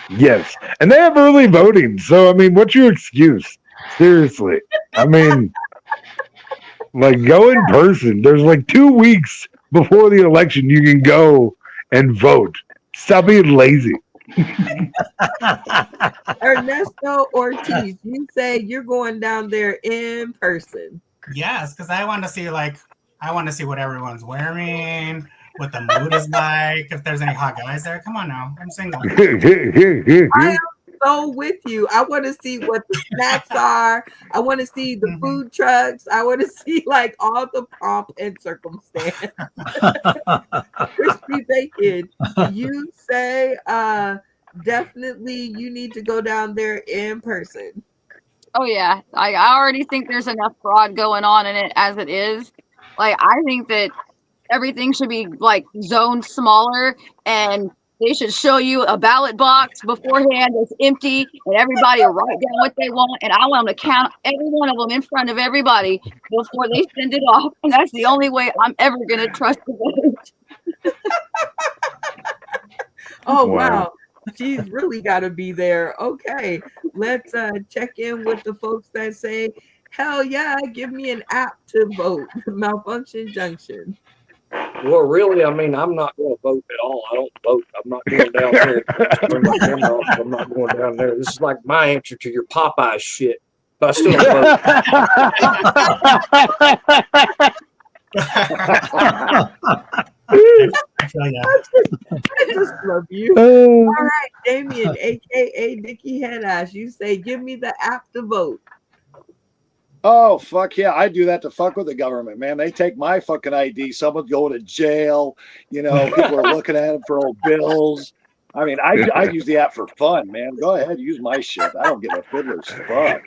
Yes. And they have early voting. So I mean, what's your excuse? Seriously. I mean, like go in person. There's like 2 weeks before the election you can go and vote. Stop being lazy. Ernesto Ortiz, you say you're going down there in person. Yes, because I want to see what everyone's wearing, what the mood is like, if there's any hot guys there. Come on now. I'm single. I am so with you. I want to see what the snacks are. I want to see the food trucks. I want to see like all the pomp and circumstance. Crispy bacon. You say definitely you need to go down there in person. Oh yeah, I already think there's enough fraud going on in it as it is. Like I think that everything should be like zoned smaller, and they should show you a ballot box beforehand that's empty, and everybody will write down what they want, and I want them to count every one of them in front of everybody before they send it off, and that's the only way I'm ever gonna trust the vote. Oh Wow. wow. She's really got to be there. Okay, let's check in with the folks that say, hell yeah, give me an app to vote. Malfunction Junction. Well, really, I mean, I'm not going to vote at all. I don't vote. I'm not going down there. Turn my camera off. I'm not going down there. This is like my answer to your Popeye shit. But I still don't vote. I feel ya. I just love you. Oh. All right, Damien, aka Dickie Headass, you say, give me the app to vote. Oh, fuck yeah. I do that to fuck with the government, man. They take my fucking ID. Someone's going to jail. You know, people are looking at them for old bills. I mean, I use the app for fun, man. Go ahead, use my shit. I don't give a fiddler's fuck.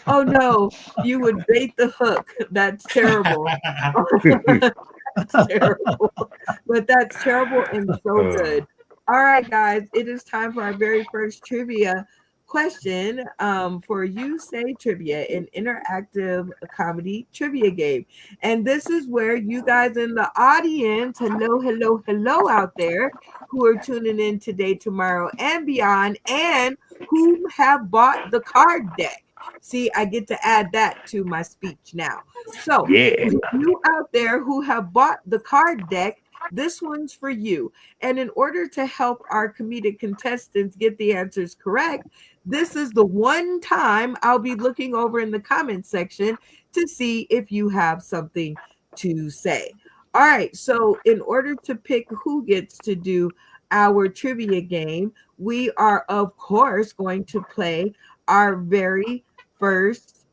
Oh no, you would bait the hook. That's terrible. That's terrible. But that's terrible and so good. All right, guys, it is time for our very first trivia question for You Say Trivia, an interactive comedy trivia game. And this is where you guys in the audience, hello out there, who are tuning in today, tomorrow, and beyond, and who have bought the card deck. See, I get to add that to my speech now. So, Yeah. you out there who have bought the card deck, this one's for you. And in order to help our comedic contestants get the answers correct, this is the one time I'll be looking over in the comment section to see if you have something to say. All right, so in order to pick who gets to do our trivia game, we are, of course, going to play our very first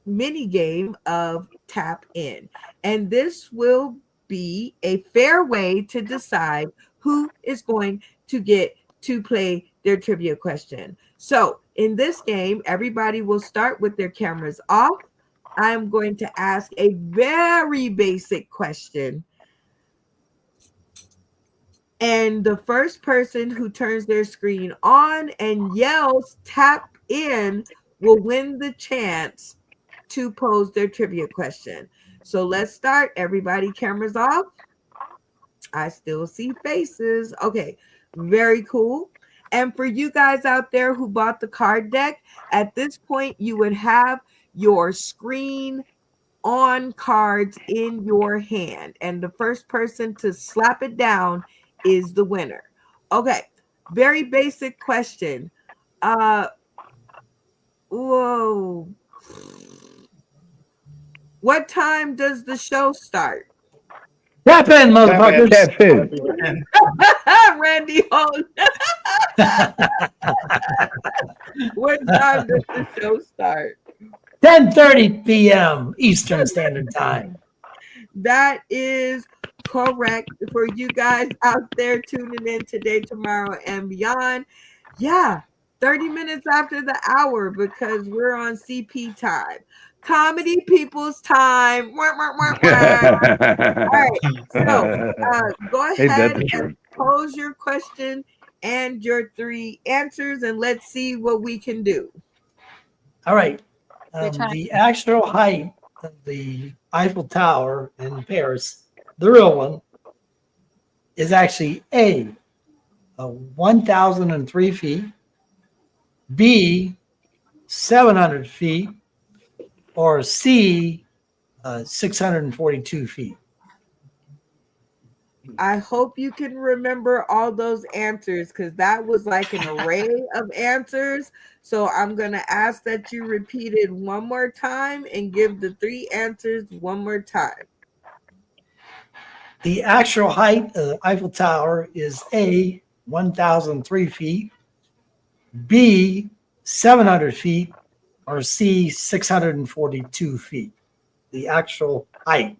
mini game of Tap In. And this will be a fair way to decide who is going to get to play their trivia question. So in this game, everybody will start with their cameras off. I'm going to ask a very basic question. And the first person who turns their screen on and yells "tap in" will win the chance to pose their trivia question. So let's start. Everybody, cameras off. I still see faces. Okay, very cool. And for you guys out there who bought the card deck, at this point, you would have your screen on cards in your hand. And the first person to slap it down is the winner. Okay, very basic question. Whoa. What time does the show start? Tap in, motherfuckers. Tap in. Randy Holt. What time does the show start? 10:30 p.m. Eastern Standard Time. That is correct for you guys out there tuning in today, tomorrow, and beyond. Yeah, 30 minutes after the hour because we're on CP time. Comedy People's time. Wah, wah, wah, wah. All right, so go Ain't that ahead the and truth? pose your question and your 3 answers, and let's see what we can do. All right. They're trying- The actual height of the Eiffel Tower in Paris, the real one, is actually A, 1,003 feet, B, 700 feet, or C, 642 feet. I hope you can remember all those answers because that was like an array of answers. So I'm going to ask that you repeat it one more time and give the 3 answers one more time. The actual height of the Eiffel Tower is A, 1,003 feet, B, 700 feet, or C, 642 feet. The actual height.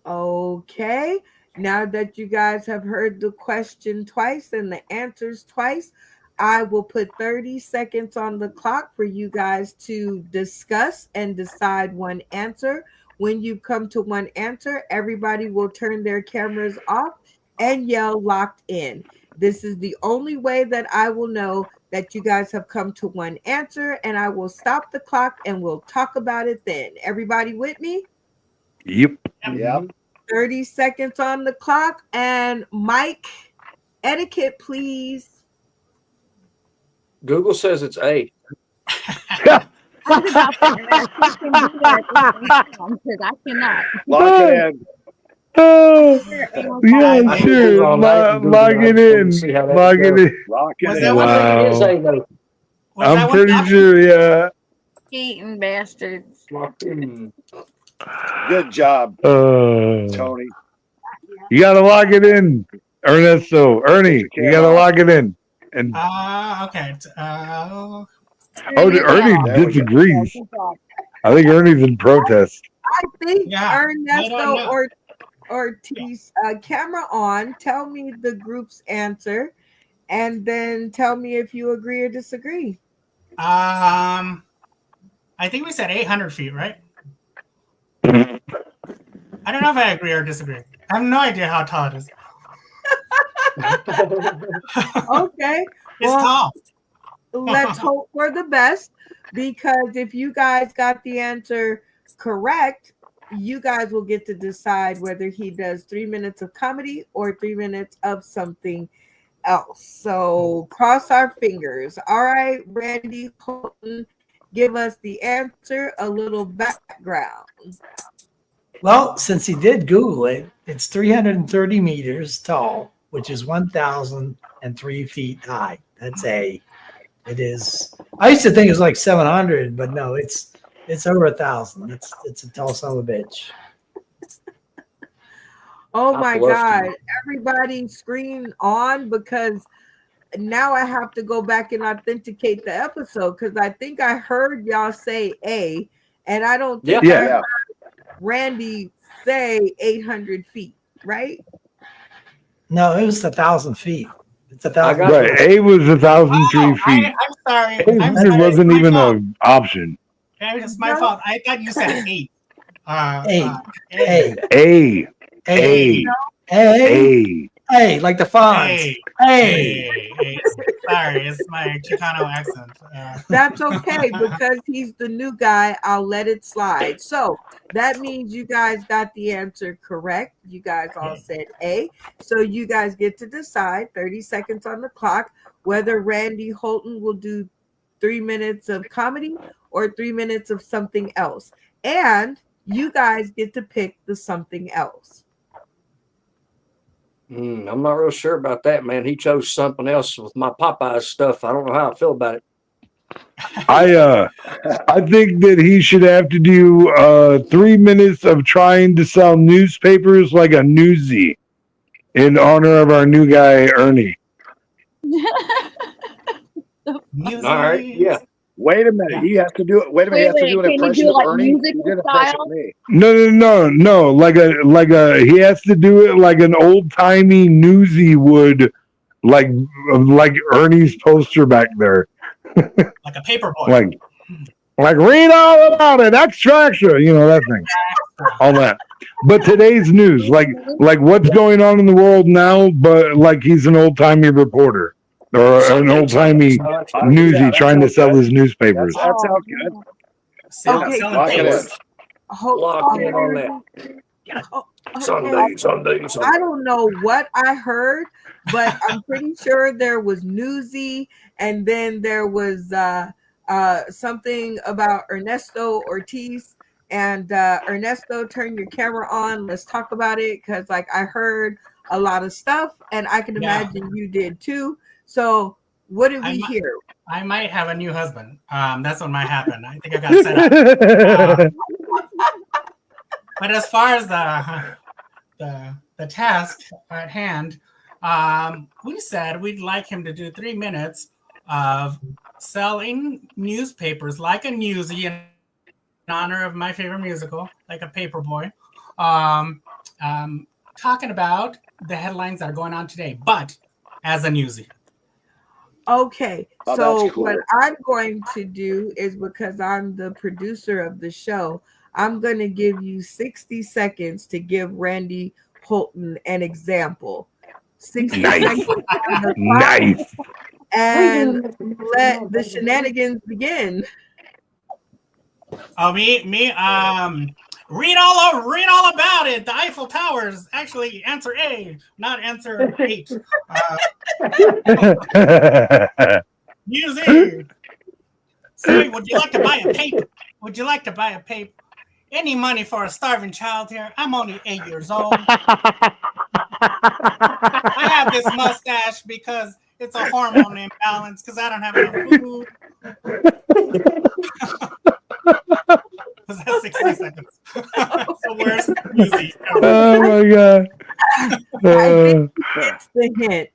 Okay. Now that you guys have heard the question twice and the answers twice, I will put 30 seconds on the clock for you guys to discuss and decide one answer. When you come to one answer, everybody will turn their cameras off and yell "locked in." This is the only way that I will know that you guys have come to one answer, and I will stop the clock and we'll talk about it then. Everybody with me? Yep. Yep. 30 seconds on the clock. And Mike, etiquette, please. Google says it's A. Think about that. You can do that because I cannot. Lock it in. Yeah, I sure. Googled all night and Googled Log all it night in. to see how that Log would it go. in. Lock it Was in. that one- Wow. It is A, though. Was that I'm one pretty Apple? sure, yeah. Eating bastards. Locked in. Good job, Uh, Tony. you gotta log it in, Ernesto. Ernie, you gotta log it in. And Okay. Ernie There we go. disagrees. I think Ernie's in protest. I think Yeah, I don't Ernesto know. or Ortiz, camera on, tell me the group's answer, and then tell me if you agree or disagree. I think we said 800 feet, right? I don't know if I agree or disagree. I have no idea how tall it is. Okay, It's Well- tall. let's hope for the best, because if you guys got the answer correct, you guys will get to decide whether he does 3 minutes of comedy or 3 minutes of something else. So cross our fingers. All right, Randy Holton, give us the answer, a little background. Well, since he did Google it, it's 330 meters tall, which is 1,003 feet high. That's A. It is. I used to think it was like 700, but no, it's over 1,000. It's a tall son of a bitch. Oh I my bluffed God. you. Everybody screen on, because now I have to go back and authenticate the episode, because I think I heard y'all say A, and I don't think Yeah. I Yeah. heard Randy say 800 feet, right? No, it was 1,000 feet. It's I 1,000. got Right. A was 1,003 Oh, feet. I'm sorry. I'm 800 sorry. wasn't It's my even fault. an option. It's my fault. I thought you said 8. A. A. A. A, A. A, A. A. A. Like the fonts. A. Sorry, it's my Chicano accent. That's okay, because he's the new guy. I'll let it slide. So that means you guys got the answer correct. You guys all said A. So you guys get to decide, 30 seconds on the clock, whether Randy Holton will do 3 minutes of comedy or 3 minutes of something else. And you guys get to pick the something else. I'm not real sure about that, man. He chose something else with my Popeyes stuff. I don't know how I feel about it. I think that he should have to do 3 minutes of trying to sell newspapers like a newsie in honor of our new guy Ernie. Music. All right, yeah. Wait a minute. He has to do it. Wait a minute. He has to do an Can you impression do of like Ernie. musical He did an impression style? of me. No. Like a he has to do it like an old timey newsie would, like Ernie's poster back there. Like a paper boy. Like read all about it, extra, you know, that thing, all that. But today's news, like what's going on in the world now, but like he's an old timey reporter or an old timey newsie trying to sell his newspapers. That sounds good. Okay. Selling Lock it in. papers. Lock in on that. Okay. Someday. I don't know what I heard, but I'm pretty sure there was newsy, and then there was something about Ernesto Ortiz. And Ernesto, turn your camera on. Let's talk about it, because like I heard a lot of stuff, and I can imagine you did too. So what did we hear? I might have a new husband. That's what might happen. I think I got set up. But as far as the task at hand, we said we'd like him to do 3 minutes of selling newspapers like a newsie in honor of my favorite musical, like a paperboy, talking about the headlines that are going on today, but as a newsie. Okay, Oh, so that's cool. what I'm going to do is, because I'm the producer of the show, I'm going to give you 60 seconds to give Randy Holton an example. 60 Nice. seconds on the clock, Nice. and let the shenanigans begin. Oh, me. Read all about it. The Eiffel Towers. Actually, answer A, not answer 8. Music. Say, would you like to buy a paper? Would you like to buy a paper? Any money for a starving child here? I'm only 8 years old. I have this mustache because it's a hormone imbalance, because I don't have enough food. Was that 60 seconds? So where's music? Oh my god. I think that's the hint.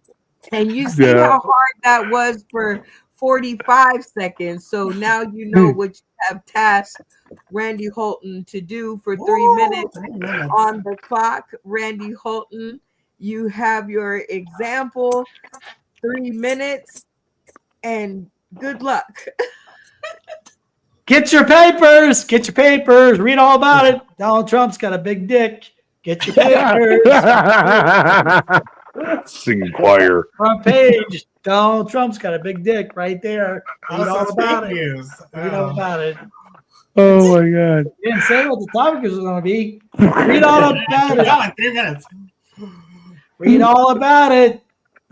And you see how hard that was for 45 seconds. So now you know what you have tasked Randy Holton to do for 3 minutes on the clock. Randy Holton, you have your example, 3 minutes, and good luck. Get your papers. Get your papers. Read all about it. Donald Trump's got a big dick. Get your papers. Singing choir. Front page. Donald Trump's got a big dick right there. Read all about it. Read all about it. Oh my god. You didn't say what the topic was going to be. Read all about it. Yeah, in 3 minutes. Read all about it.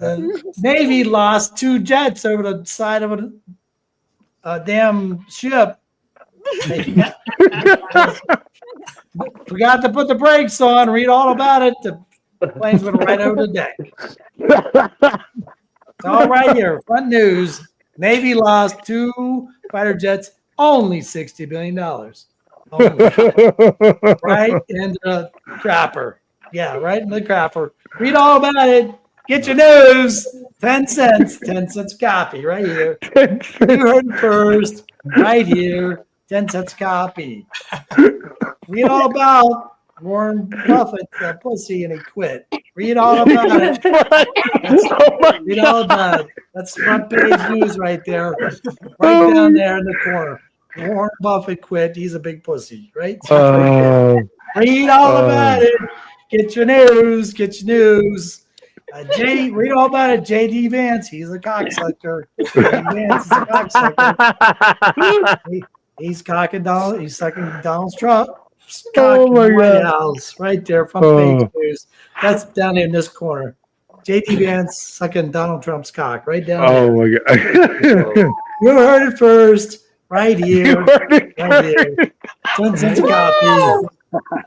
The Navy lost 2 jets over the side of a damn ship. They forgot to put the brakes on. Read all about it. The planes went right over the deck. It's all right here. Front news. Navy lost 2 fighter jets, only $60 billion. Only. Right in the crapper. Yeah, right in the crapper. Read all about it. Get your news. 10 cents. 10 cents copy right here. You heard it first. Right here. 10 cents copy. Read all about Warren Buffett, that pussy, and he quit. Read all about it. Read all about it. That's front page news right there. Right down there in the corner. Warren Buffett quit. He's a big pussy, right? Read all about it. Get your news. Get your news. Read all about it. J.D. Vance, he's a cocksucker. J.D. Vance is a cocksucker. He's sucking Donald Trump. Oh my White God. House, right there, front page news. That's down here in this corner. J.D. Vance sucking Donald Trump's cock, right down there. Oh my God. You heard it first, right here. Right here. 10 cents a copy.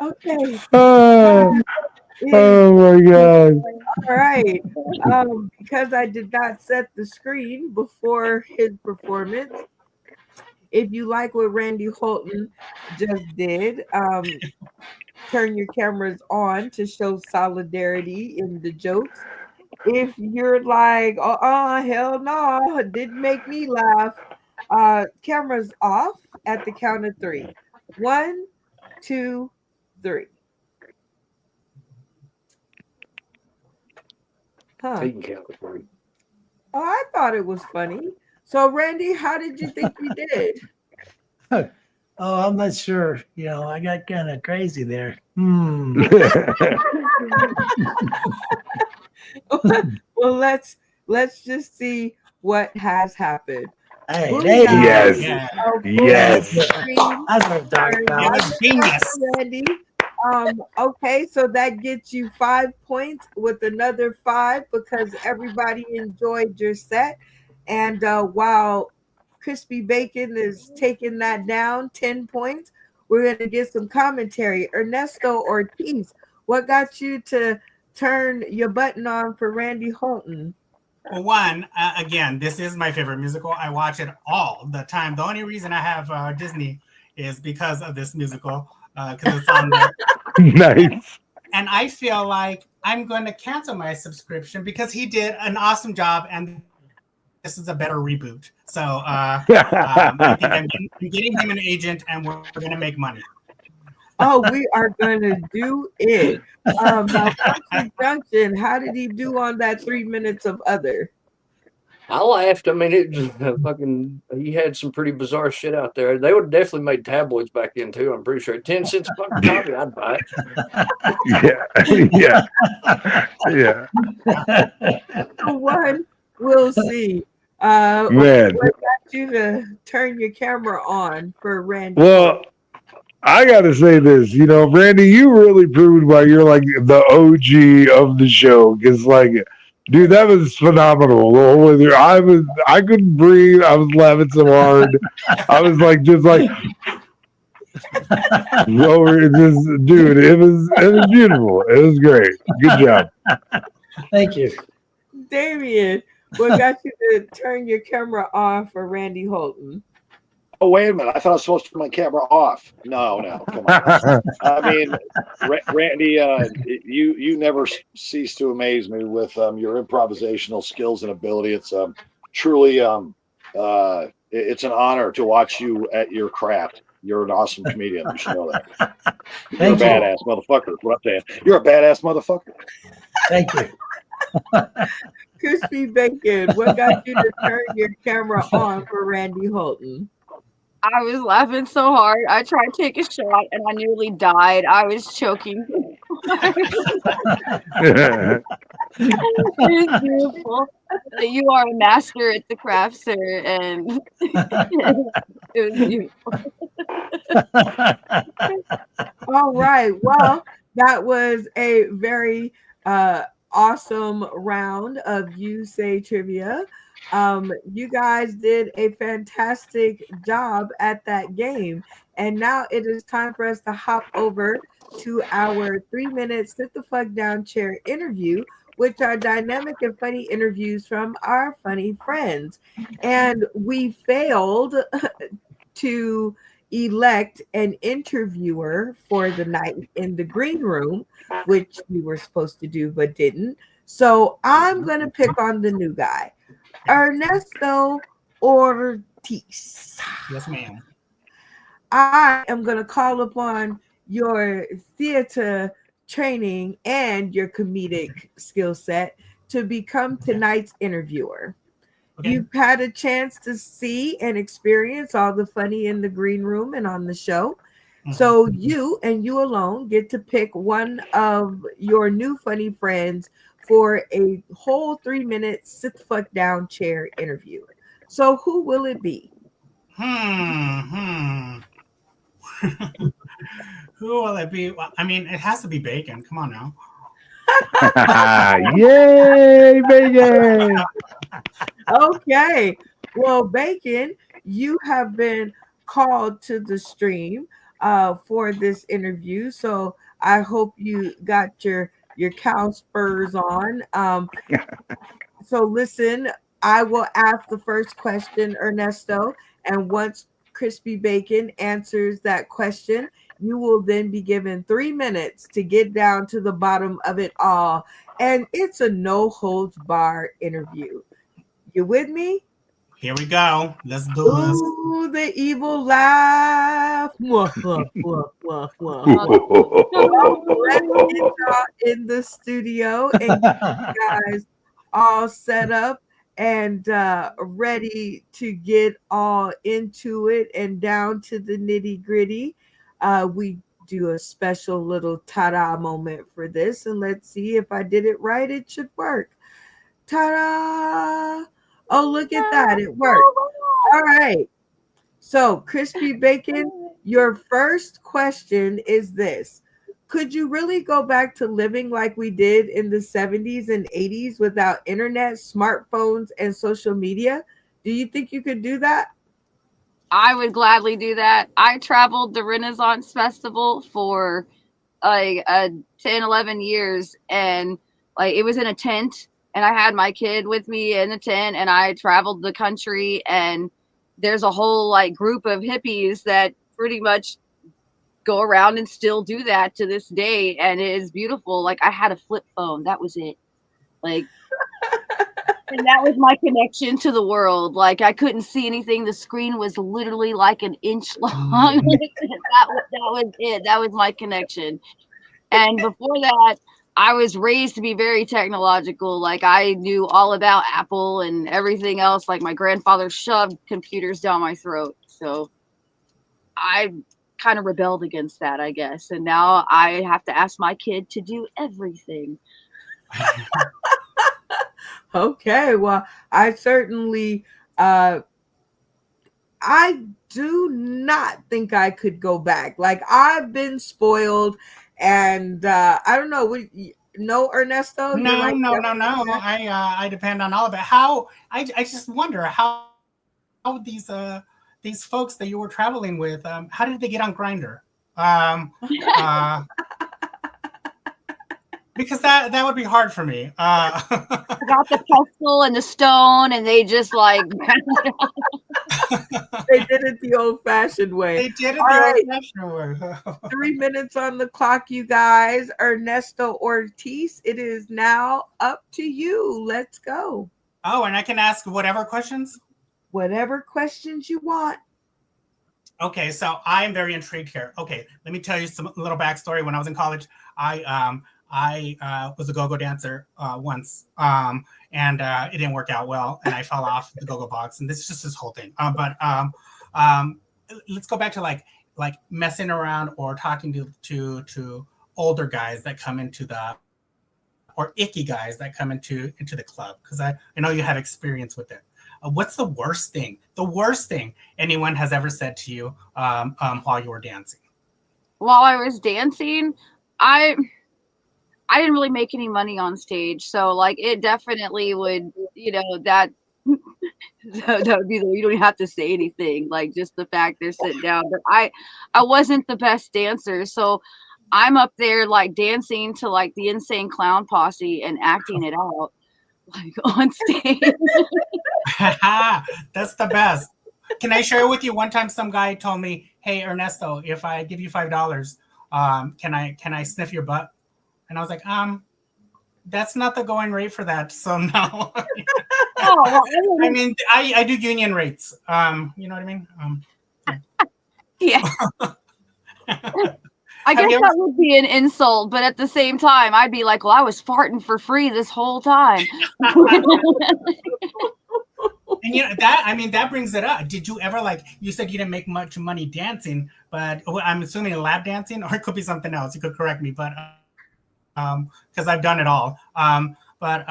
Okay. Oh my God. All right. Because I did not set the screen before his performance. If you like what Randy Holton just did, turn your cameras on to show solidarity in the jokes. If you're like, hell no, it didn't make me laugh, cameras off at the count of 3. 1, 2, 3. Huh. He can count to 3. Oh, I thought it was funny. So, Randy, how did you think you did? Oh, I'm not sure. You know, I got kind of crazy there. Well, let's just see what has happened. Hey, Booyah. lady. Yes. Yeah. Yes. That's what I'm talking You're about. a genius. Randy. Okay, so that gets you 5 points with another 5 because everybody enjoyed your set. And while Crispy Bacon is taking that down 10 points, we're going to get some commentary. Ernesto Ortiz, what got you to turn your button on for Randy Holton? Well, one, again, this is my favorite musical. I watch it all the time. The only reason I have Disney is because of this musical, because it's on there. Nice. And I feel like I'm going to cancel my subscription because he did an awesome job, and this is a better reboot. So I think I'm getting him an agent, and we're going to make money. Oh, we are going to do it. Now, Junction, how did he do on that 3 minutes of other? I laughed. I mean, it just he had some pretty bizarre shit out there. They would have definitely made tabloids back then too. I'm pretty sure. 10 cents a fucking copy, I'd buy it. Yeah. One, we'll see. Man. What got you to turn your camera on for Randy? Well, I got to say this, Randy, you really proved why you're like the OG of the show. Because, like, dude, that was phenomenal. I couldn't breathe. I was laughing so hard. I was like, dude, it was beautiful. It was great. Good job. Thank you. Damien, what got you to turn your camera on for Randy Holton? Oh, wait a minute. I thought I was supposed to turn my camera off. No, come on. I mean, Randy, you never cease to amaze me with your improvisational skills and ability. It's truly it's an honor to watch you at your craft. You're an awesome comedian. You should know that. You're a badass motherfucker. What I'm saying. You're a badass motherfucker. Thank you. Crispy Bacon, what got you to turn your camera on for Randy Holton? I was laughing so hard. I tried to take a shot and I nearly died. I was choking. It was beautiful. You are a master at the craft, sir, and it was beautiful. All right. Well, that was a very awesome round of You Say Trivia. You guys did a fantastic job at that game. And now it is time for us to hop over to our 3 minute sit the fuck down chair interview, which are dynamic and funny interviews from our funny friends. And we failed to elect an interviewer for the night in the green room, which we were supposed to do but didn't. So I'm going to pick on the new guy, Ernesto Ortiz. Yes, ma'am. I am going to call upon your theater training and your comedic skill set to become tonight's interviewer. Okay. You've had a chance to see and experience all the funny in the green room and on the show. So you and you alone get to pick one of your new funny friends for a whole 3 minute sit the fuck down chair interview. So who will it be? Who will it be? Well, I mean, it has to be Bacon. Come on now. Yay, Bacon! Okay. Well, Bacon, you have been called to the stream for this interview. So I hope you got your cow spurs on. So listen, I will ask the first question, Ernesto, and once Crispy Bacon answers that question, you will then be given 3 minutes to get down to the bottom of it all. And it's a no holds bar interview. You with me? Here we go. Let's do this. Ooh, the evil laugh. Let's get y'all in the studio and get you guys all set up and ready to get all into it and down to the nitty gritty. We do a special little ta-da moment for this, and let's see if I did it right. It should work. Ta-da! Oh, look at that. It worked. All right. So, Crispy Bacon, your first question is this. Could you really go back to living like we did in the 70s and 80s without internet, smartphones, and social media? Do you think you could do that? I would gladly do that. I traveled the Renaissance Festival for like 10, 11 years, and like it was in a tent, and I had my kid with me in the tent, and I traveled the country, and there's a whole like group of hippies that pretty much go around and still do that to this day, and it is beautiful. Like I had a flip phone, that was it. Like and that was my connection to the world. Like I couldn't see anything. The screen was literally like an inch long. that was it. That was my connection. And before that, I was raised to be very technological. Like I knew all about Apple and everything else. Like my grandfather shoved computers down my throat. So I kind of rebelled against that, I guess. And now I have to ask my kid to do everything. Okay, well, I certainly I do not think I could go back. Like I've been spoiled, and I don't know. No, Ernesto? No. Like, I depend on all of it. How I just wonder how these folks that you were traveling with, how did they get on Grindr? Because that would be hard for me. I got the pestle and the stone, and they just like they did it the old-fashioned way. They did it All the right. old-fashioned way. 3 minutes on the clock, you guys. Ernesto Ortiz, it is now up to you. Let's go. Oh, and I can ask whatever questions? Whatever questions you want. Okay, so I'm very intrigued here. Okay, let me tell you a little backstory. When I was in college, I was a go-go dancer once, and it didn't work out well, and I fell off the go-go box, and this is just this whole thing. But let's go back to like messing around or talking to older guys that come into or icky guys that come into the club, because I know you have experience with it. What's the worst thing anyone has ever said to you while you were dancing? while I was dancing, I I didn't really make any money on stage, so like it definitely would, that that would be you don't even have to say anything, like just the fact they're sitting down. But I wasn't the best dancer, so I'm up there like dancing to like the Insane Clown Posse and acting it out like on stage. That's the best. Can I share with you? One time, some guy told me, "Hey, Ernesto, if I give you $5, can I sniff your butt?" And I was like, that's not the going rate for that. So no. Oh, well, I mean, I do union rates. You know what I mean? yeah. I Have guess you ever- that would be an insult, but at the same time, I'd be like, well, I was farting for free this whole time. And that brings it up. Did you ever, like, you said you didn't make much money dancing, but I'm assuming lap dancing, or it could be something else. You could correct me, but because I've done it all. But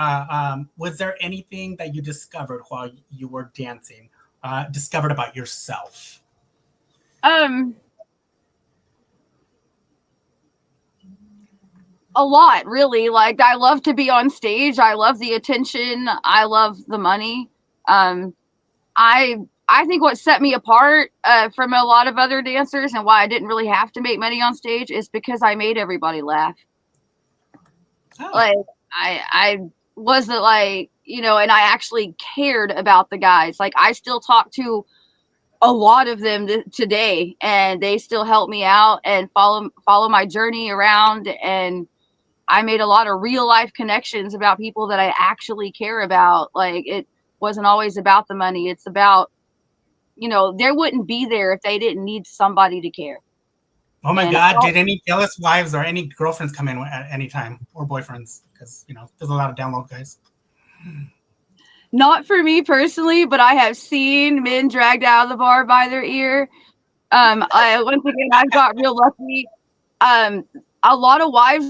was there anything that you discovered while you were dancing, discovered about yourself? A lot, really. Like, I love to be on stage. I love the attention. I love the money. I think what set me apart from a lot of other dancers and why I didn't really have to make money on stage is because I made everybody laugh. Oh. Like, I wasn't like, and I actually cared about the guys. Like, I still talk to a lot of them today, and they still help me out and follow my journey around. And I made a lot of real life connections about people that I actually care about. Like, it wasn't always about the money. It's about, they wouldn't be there if they didn't need somebody to care. Oh my And God! Did any jealous wives or any girlfriends come in at any time, or boyfriends? Because there's a lot of download guys. Not for me personally, but I have seen men dragged out of the bar by their ear. Once again, I've got real lucky. A lot of wives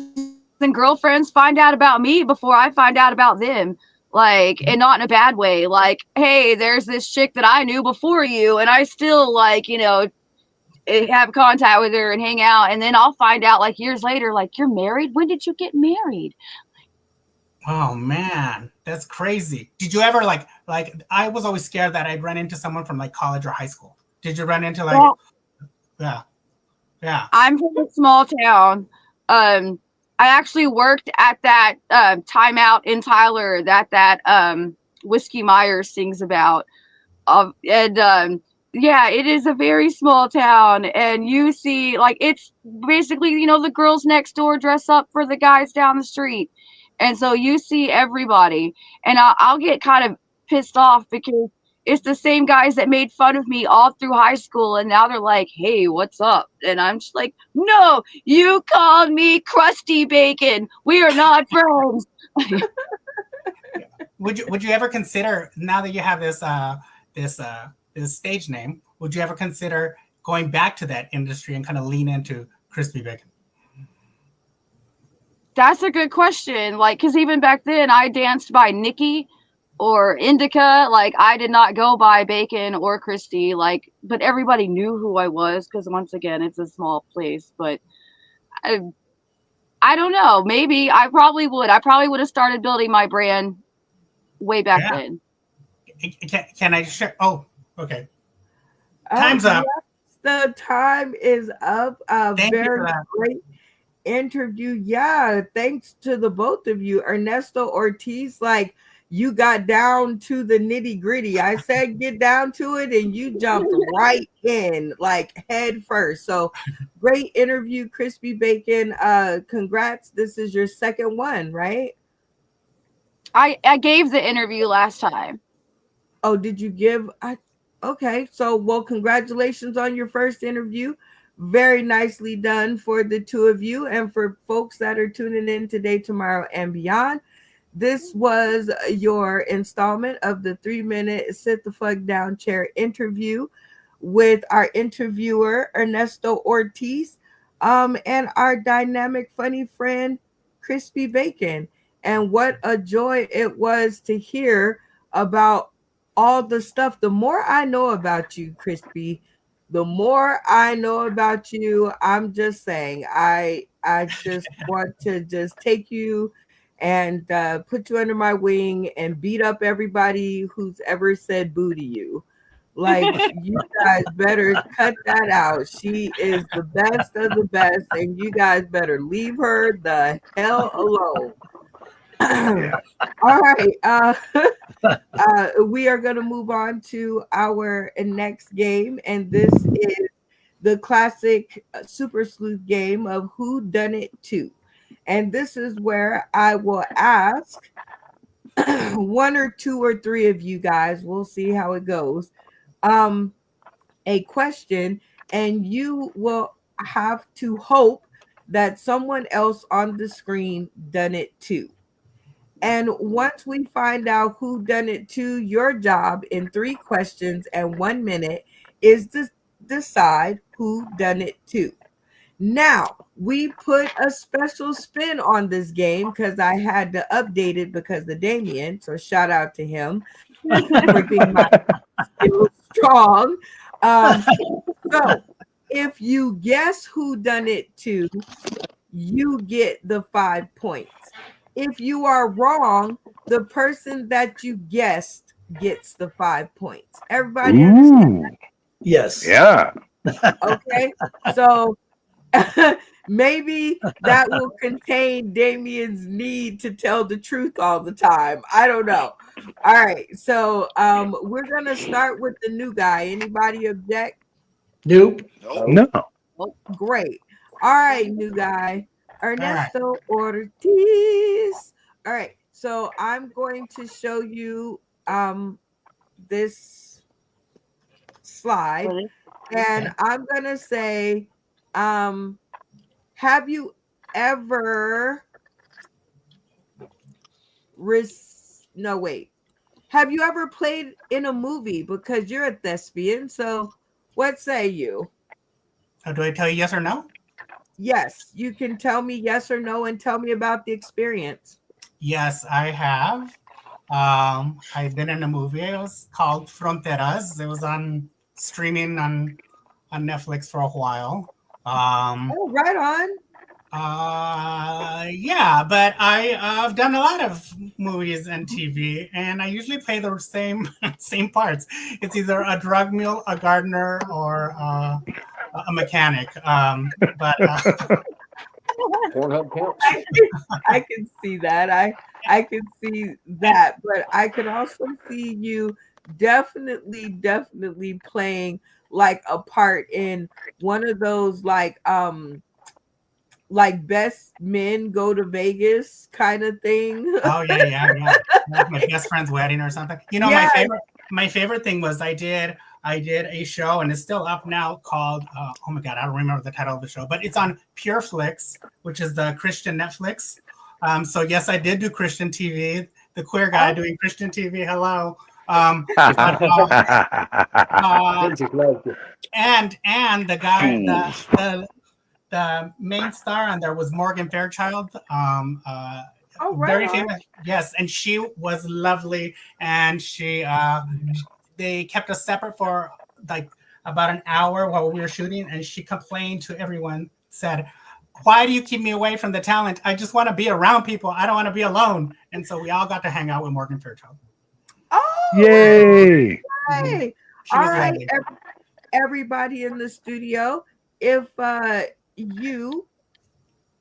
and girlfriends find out about me before I find out about them. Like, and not in a bad way. Like, hey, there's this chick that I knew before you, and I still like, have contact with her and hang out. And then I'll find out like years later, like, you're married? When did you get married? Oh man, that's crazy. Did you ever like I was always scared that I'd run into someone from like college or high school. Did you run into like yeah. I'm from a small town. I actually worked at that timeout in Tyler that Whiskey Myers sings about. Yeah, it is a very small town, and you see like it's basically, the girls next door dress up for the guys down the street. And so you see everybody, and I'll get kind of pissed off because it's the same guys that made fun of me all through high school, and now they're like, hey, what's up? And I'm just like, no, you called me Crusty Bacon. We are not friends. Would you ever consider, now that you have this stage name, would you ever consider going back to that industry and kind of lean into Crispy Bacon? That's a good question. Like, because even back then I danced by Nikki or Indica. Like, I did not go by Bacon or Christy. Like, but everybody knew who I was because, once again, it's a small place. But I don't know. Maybe I probably would. I probably would have started building my brand way back then. Can I share? Oh, okay. Time's up. Yes, the time is up. Very great interview. Yeah, thanks to the both of you. Ernesto Ortiz, like, you got down to the nitty gritty. I said get down to it, and you jumped right in, like, head first. So great interview, Crispy Bacon. Congrats. This is your second one, right? I gave the interview last time. Oh, did you give? Okay, so, well, congratulations on your first interview. Very nicely done for the two of you, and for folks that are tuning in today, tomorrow, and beyond. This was your installment of the 3-minute sit the fuck down chair interview with our interviewer Ernesto Ortiz, and our dynamic funny friend Crispy Bacon. And what a joy it was to hear about all the stuff. The more I know about you, Crispy, the more I know about you. I'm just saying, I I just want to just take you and put you under my wing and beat up everybody who's ever said boo to you. Like, you guys better cut that out. She is the best of the best, and you guys better leave her the hell alone. All right. We are going to move on to our next game, and this is the classic Super Sleuth game of Who Done It To. And this is where I will ask one or two or three of you guys, we'll see how it goes, a question, and you will have to hope that someone else on the screen done it too. And once we find out who done it to, your job in 3 questions and 1 minute is to decide who done it to. Now, we put a special spin on this game because I had to update it because of Damien. So shout out to him for being my skills strong. So if you guess who done it to, you get the 5 points. If you are wrong, the person that you guessed gets the 5 points. Everybody understand that? Yes. Yeah. Okay, so maybe that will contain Damien's need to tell the truth all the time. I don't know. All right, so we're gonna start with the new guy. Anybody object? Nope. No. Great. All right, new guy, Ernesto Ortiz. All right, so I'm going to show you this slide, and I'm gonna say, have you ever have you ever played in a movie? Because you're a thespian, so what say you? So do I tell you yes or no? Yes, you can tell me yes or no and tell me about the experience. Yes, I have. I've been in a movie. It was called Fronteras. It was on streaming on Netflix for a while. Oh, right on. Yeah, but I've done a lot of movies and TV, and I usually play the same parts. It's either a drug mule, a gardener, or a mechanic. But Pornhub counts. I can see that. I can see that, but I could also see you definitely playing like a part in one of those like best men go to Vegas kind of thing. oh yeah. Like my best friend's wedding or something. You know, Yes. my favorite thing was I did a show, and it's still up now, called oh my god, I don't remember the title of the show, but it's on PureFlix, which is the Christian Netflix. So yes, I did do Christian TV. The queer guy doing Christian TV. Hello. And the guy, the main star on there was Morgan Fairchild. Very famous. Yes, and she was lovely, and they kept us separate for like about an hour while we were shooting, and she complained to everyone, said, "Why do you keep me away from the talent? I just want to be around people. I don't want to be alone." And so we all got to hang out with Morgan Fairchild. Oh, Yay. hey. She All was right, lovely. everybody in the studio, if you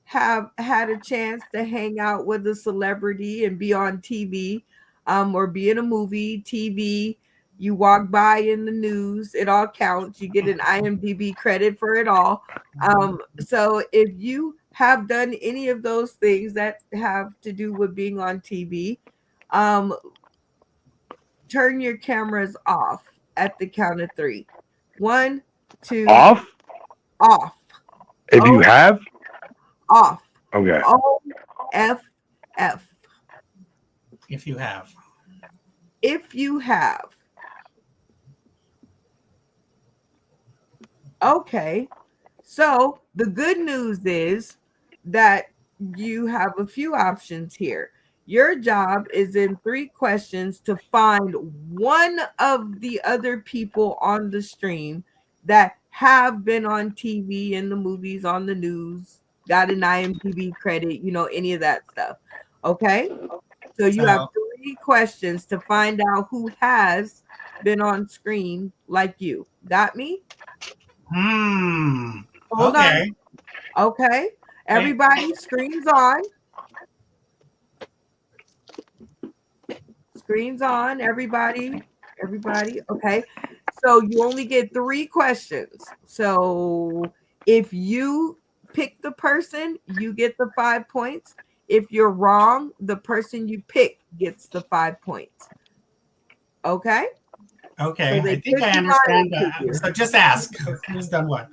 have had a chance to hang out with a celebrity and be on TV, or be in a movie, TV, you walk by in the news, it all counts. You get an IMDb credit for it all. So if you have done any of those things that have to do with being on TV, turn your cameras off at the count of 3. 1, 2, Off? off, If you have? off. Okay. OFF. If you have. If you have. Okay. So the good news is that you have a few options here. Your job is in 3 questions to find one of the other people on the stream that have been on TV, in the movies, on the news, got an IMDb credit, any of that stuff. Okay. So you have 3 questions to find out who has been on screen like you. Got me? Hold Okay. on. Okay. Everybody, screens on. Screens on. Everybody. Okay. So you only get 3 questions. So if you pick the person, you get the 5 points. If you're wrong, the person you pick gets the 5 points. Okay? Okay. So they I think put I you on understand. into So just ask who's done what.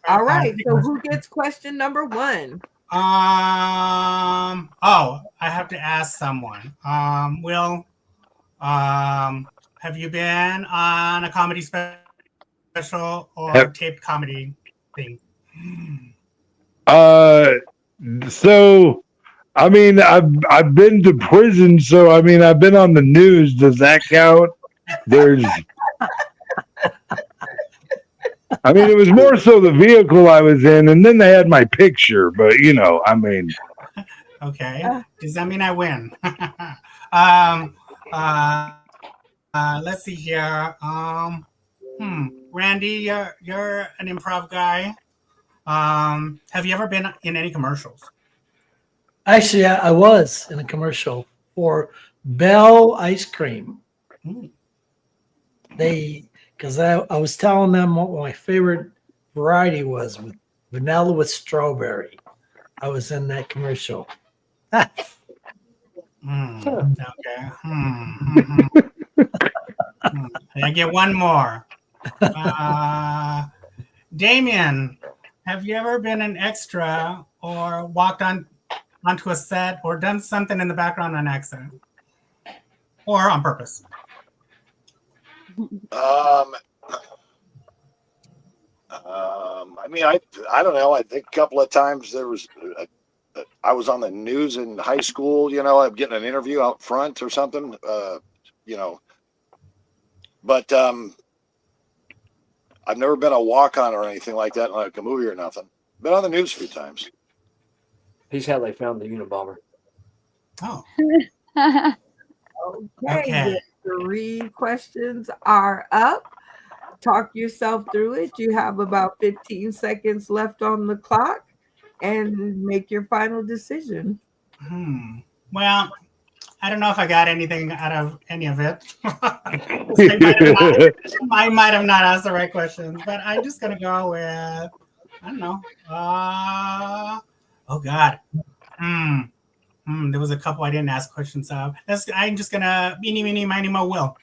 All right. So who gets question number 1? Oh, I have to ask someone. Will, have you been on a comedy special or taped comedy thing? So I mean, I've been to prison, so I mean, I've been on the news. Does that count? I mean, it was more so the vehicle I was in, and then they had my picture. But I mean, okay. Does that mean I win? Let's see here. Randy, you're an improv guy. Have you ever been in any commercials? Actually, I was in a commercial for Bell Ice Cream. Because I was telling them what my favorite variety was, with vanilla with strawberry. I was in that commercial. Okay. I get one more. Damien, have you ever been an extra or walked onto a set or done something in the background on accident or on purpose? I mean, I don't know. I think a couple of times I was on the news in high school. I'm getting an interview out front or something. But I've never been a walk-on or anything like that in like a movie or nothing. Been on the news a few times. He's how they found the Unabomber. Oh. Okay. The 3 questions are up. Talk yourself through it. You have about 15 seconds left on the clock and make your final decision. Well, I don't know if I got anything out of any of it. I might have not asked the right questions, but I'm just going to go with, I don't know. Oh, God. There was a couple I didn't ask questions of. I'm just going to meeny, meeny, miny, mo, will.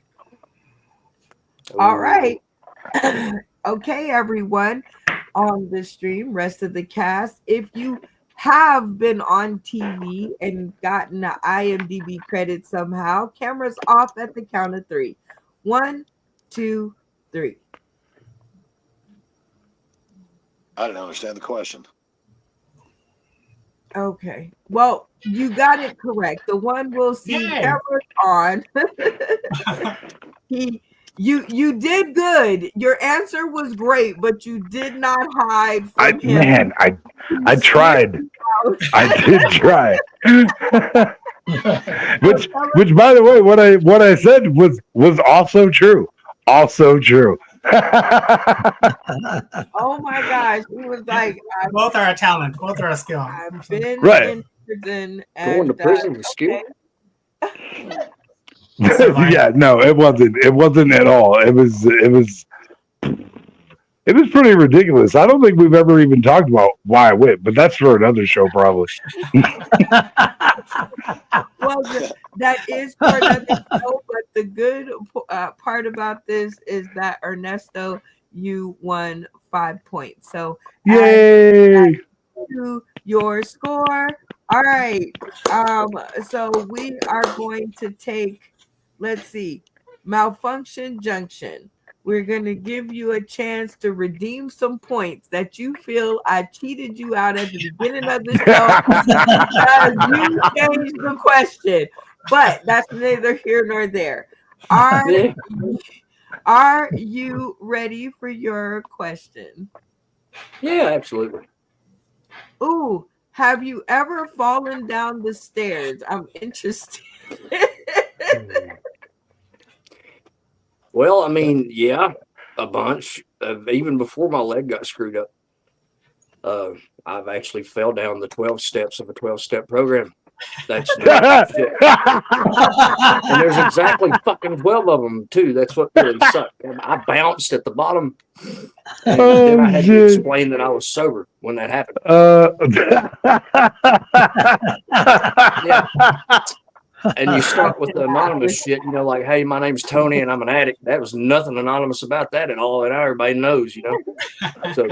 All right. Okay, everyone on the stream, rest of the cast, if you have been on TV and gotten an IMDb credit somehow, cameras off at the count of 3. 1, 2, 3. I didn't understand the question. Okay. Well, you got it correct. The one we'll see cameras on. You did good. Your answer was great, but you did not hide from him. Man, I tried. I did try. which by the way, what I said was also true. Also true. Oh my gosh. He was like, both are a talent, both are a skill. I've been right. in prison. Going to prison is skill. Yeah, no, it wasn't. It wasn't at all. It was pretty ridiculous. I don't think we've ever even talked about why I went, but that's for another show, probably. Well, that is for another show, but the good part about this is that Ernesto, you won 5 points. So yay! To your score. All right. So we are going to take, let's see, Malfunction Junction. We're going to give you a chance to redeem some points that you feel I cheated you out at the beginning of the show because you changed the question. But that's neither here nor there. Are you ready for your question? Yeah, absolutely. Ooh, Have you ever fallen down the stairs? I'm interested. Well, I mean, yeah, a bunch. Even before my leg got screwed up, I've actually fell down the 12 steps of a 12-step program. That's not shit. And there's exactly fucking 12 of them too. That's what really sucked. And I bounced at the bottom, and then I had to explain that I was sober when that happened. Yeah. And you start with the anonymous shit, you know, like, hey, my name's Tony and I'm an addict. That was nothing anonymous about that at all. And everybody knows, you know. So,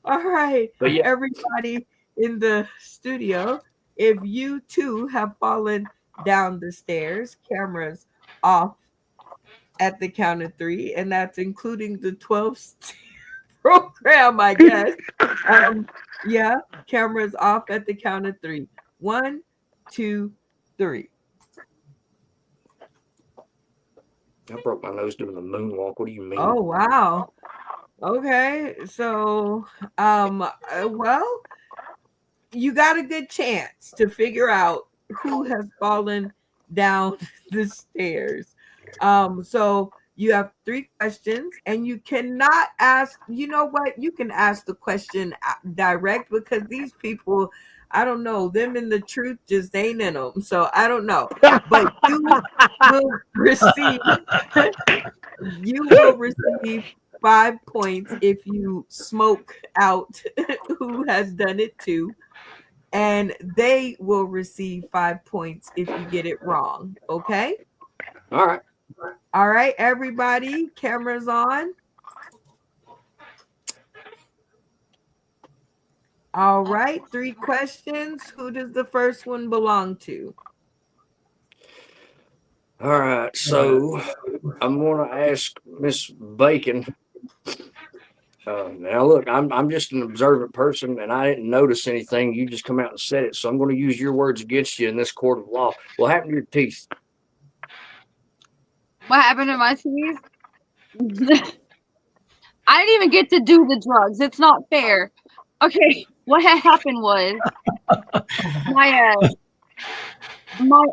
All right, but yeah, everybody in the studio, if you too have fallen down the stairs, cameras off at the count of 3, and that's including the 12 program, I guess. Yeah, cameras off at the count of 3. 1, 2, 3. I broke my nose doing the moonwalk. What do you mean? Oh wow. Okay, so well, you got a good chance to figure out who has fallen down the stairs. So you have 3 questions, and you cannot ask, you know what? You can ask the question direct, because these people, I don't know, them and the truth just ain't in them. So I don't know. But you will receive 5 points if you smoke out who has done it too. And they will receive 5 points if you get it wrong. Okay? All right. All right, everybody, cameras on. All right, 3 questions. Who does the first one belong to? All right. So I'm going to ask Miss Bacon. Now, look, I'm just an observant person, and I didn't notice anything. You just come out and said it. So I'm going to use your words against you in this court of law. What happened to your teeth? What happened to my teeth? I didn't even get to do the drugs. It's not fair. Okay, what had happened was my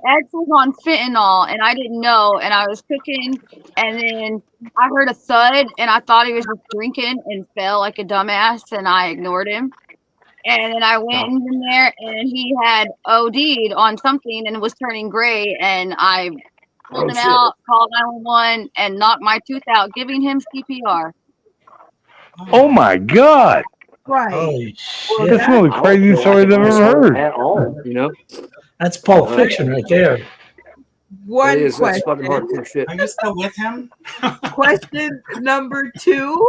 ex was on fentanyl, and I didn't know, and I was cooking, and then I heard a thud, and I thought he was just drinking and fell like a dumbass, and I ignored him. And then I went in there, and he had OD'd on something and was turning gray, and I pulled him out, called 911, and knocked my tooth out, giving him CPR. Oh my God. Right. Holy Well, shit. That's one of the craziest stories I've ever heard. At all, you know? That's Pulp Fiction right there. One It is. That's fucking question. hardcore shit. Are you still with him? Question number 2.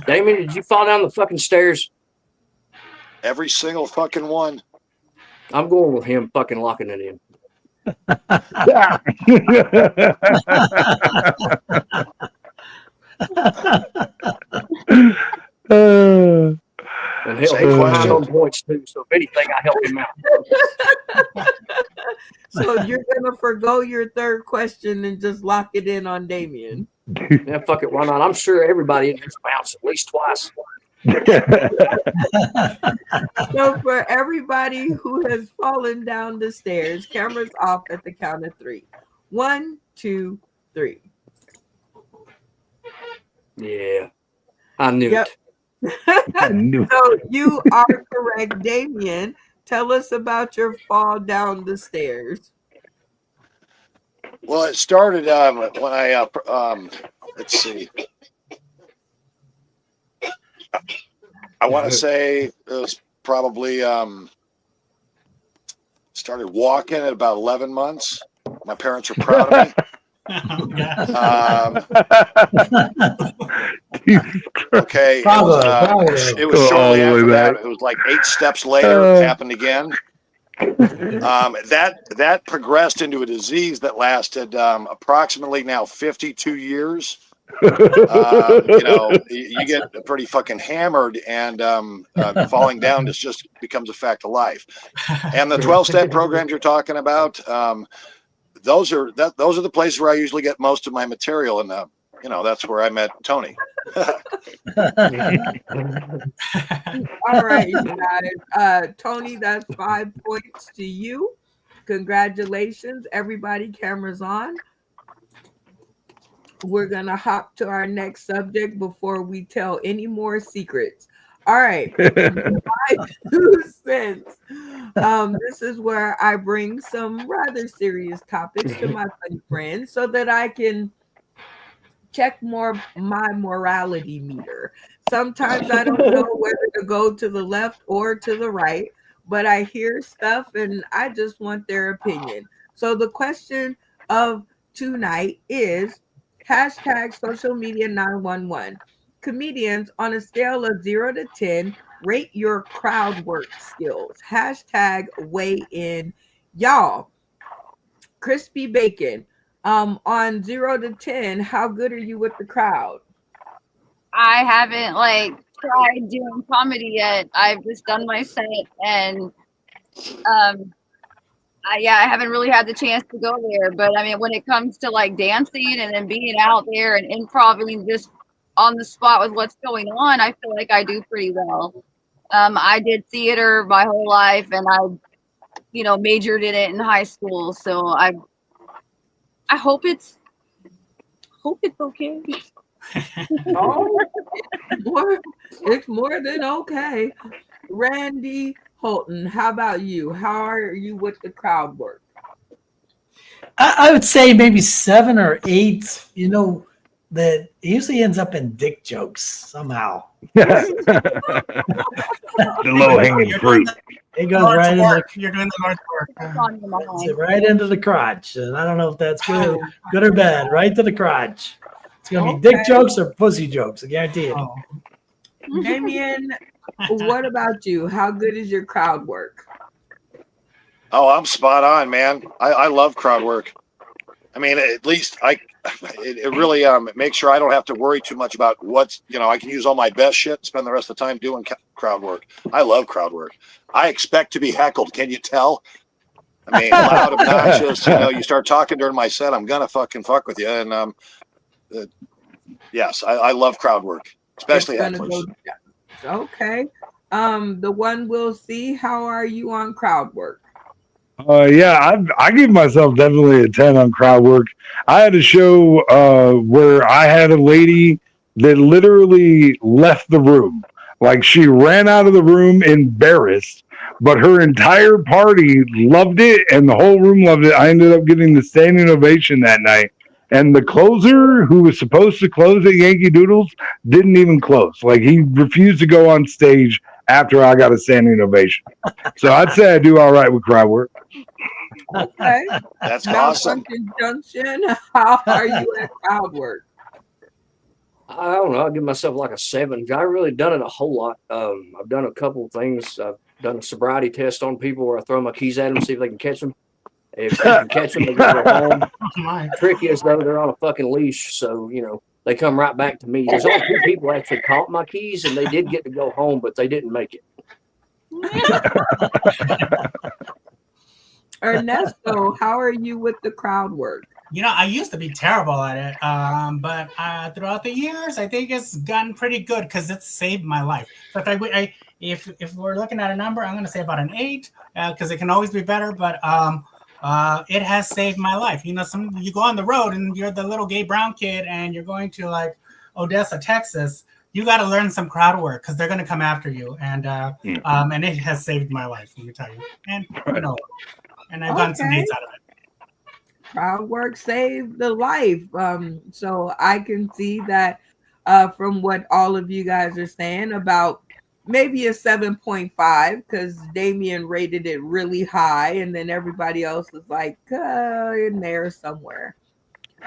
Damien, did you fall down the fucking stairs? Every single fucking one. I'm going with him fucking locking it in. And Same he'll question. on points too. So if anything, I help him out. So you're gonna forgo your 3rd question and just lock it in on Damien. Yeah, fuck it, why not? I'm sure everybody in here's bounced at least twice. So for everybody who has fallen down the stairs, cameras off at the count of 3. 1, 2, 3. Yeah, I knew Yep. it. I knew it. So you are correct, Damien. Tell us about your fall down the stairs. Well, it started when I let's see. I want to say it was probably started walking at about 11 months. My parents were proud of me. Okay, it was shortly after that. It was like 8 steps later. It happened again. That progressed into a disease that lasted approximately now 52 years. You know, you get pretty fucking hammered, and falling down just becomes a fact of life. And the 12-step programs you're talking about, those are the places where I usually get most of my material. And that's where I met Tony. All right, you guys. Tony, that's 5 points to you. Congratulations, everybody. Cameras on. We're gonna hop to our next subject before we tell any more secrets. All right, my 2 cents. This is where I bring some rather serious topics to my funny friends so that I can check my morality meter. Sometimes I don't know whether to go to the left or to the right, but I hear stuff and I just want their opinion. So the question of tonight is hashtag social media 911. Comedians, on a scale of 0 to 10, rate your crowd work skills. Hashtag weigh in. Y'all, Crispy Bacon, on 0 to 10, how good are you with the crowd? I haven't tried doing comedy yet. I've just done my set, and I haven't really had the chance to go there. But I mean, when it comes to dancing and then being out there and improvising just on the spot with what's going on, I feel like I do pretty well. I did theater my whole life, and I majored in it in high school. So I hope it's okay. Oh, it's more than okay. Randy Holton, how about you? How are you with the crowd work? I would say maybe 7 or 8. That usually ends up in dick jokes somehow. The low hanging fruit. It goes Lord's right work. You're doing the Lord's work. It's on your It's mind. right into the crotch. And I don't know if that's good or bad. Right to the crotch. It's going to be dick jokes or pussy jokes. I guarantee it. Oh. Damien, what about you? How good is your crowd work? Oh, I'm spot on, man. I love crowd work. I mean, at least it really makes sure I don't have to worry too much about what's, I can use all my best shit and spend the rest of the time doing crowd work. I love crowd work. I expect to be heckled. Can you tell? I mean, loud, obnoxious, you start talking during my set, I'm going to fucking fuck with you. And yes, I love crowd work, especially hecklers. Okay. The one we'll see. How are you on crowd work? I give myself definitely a 10 on crowd work. I had a show where I had a lady that literally left the room. Like, she ran out of the room embarrassed, but her entire party loved it and the whole room loved it. I ended up getting the standing ovation that night. And the closer, who was supposed to close at Yankee Doodles, didn't even close. Like, he refused to go on stage after I got a standing ovation. So I'd say I do all right with crowd work. Okay. That's Mount awesome. Sunken Junction, how are you at crowd work? I don't know. I'll give myself like a 7. I really done it a whole lot. I've done a couple of things. I've done a sobriety test on people where I throw my keys at them, see if they can catch them. If they can catch them, they go home. Oh my. Trick is, though, they're on a fucking leash, so, they come right back to me. There's only 2 people actually caught my keys, and they did get to go home, but they didn't make it. Ernesto, how are you with the crowd work? I used to be terrible at it, but throughout the years, I think it's gotten pretty good because it's saved my life. So if we're looking at a number, I'm going to say about an 8 because it can always be better. But it has saved my life. You go on the road and you're the little gay brown kid and you're going to Odessa, Texas. You got to learn some crowd work because they're going to come after you, and it has saved my life. Let me tell you, and and I've gotten some hits out of it. Crowd work saved the life. So I can see that from what all of you guys are saying about maybe a 7.5 because Damien rated it really high, and then everybody else was like in there somewhere.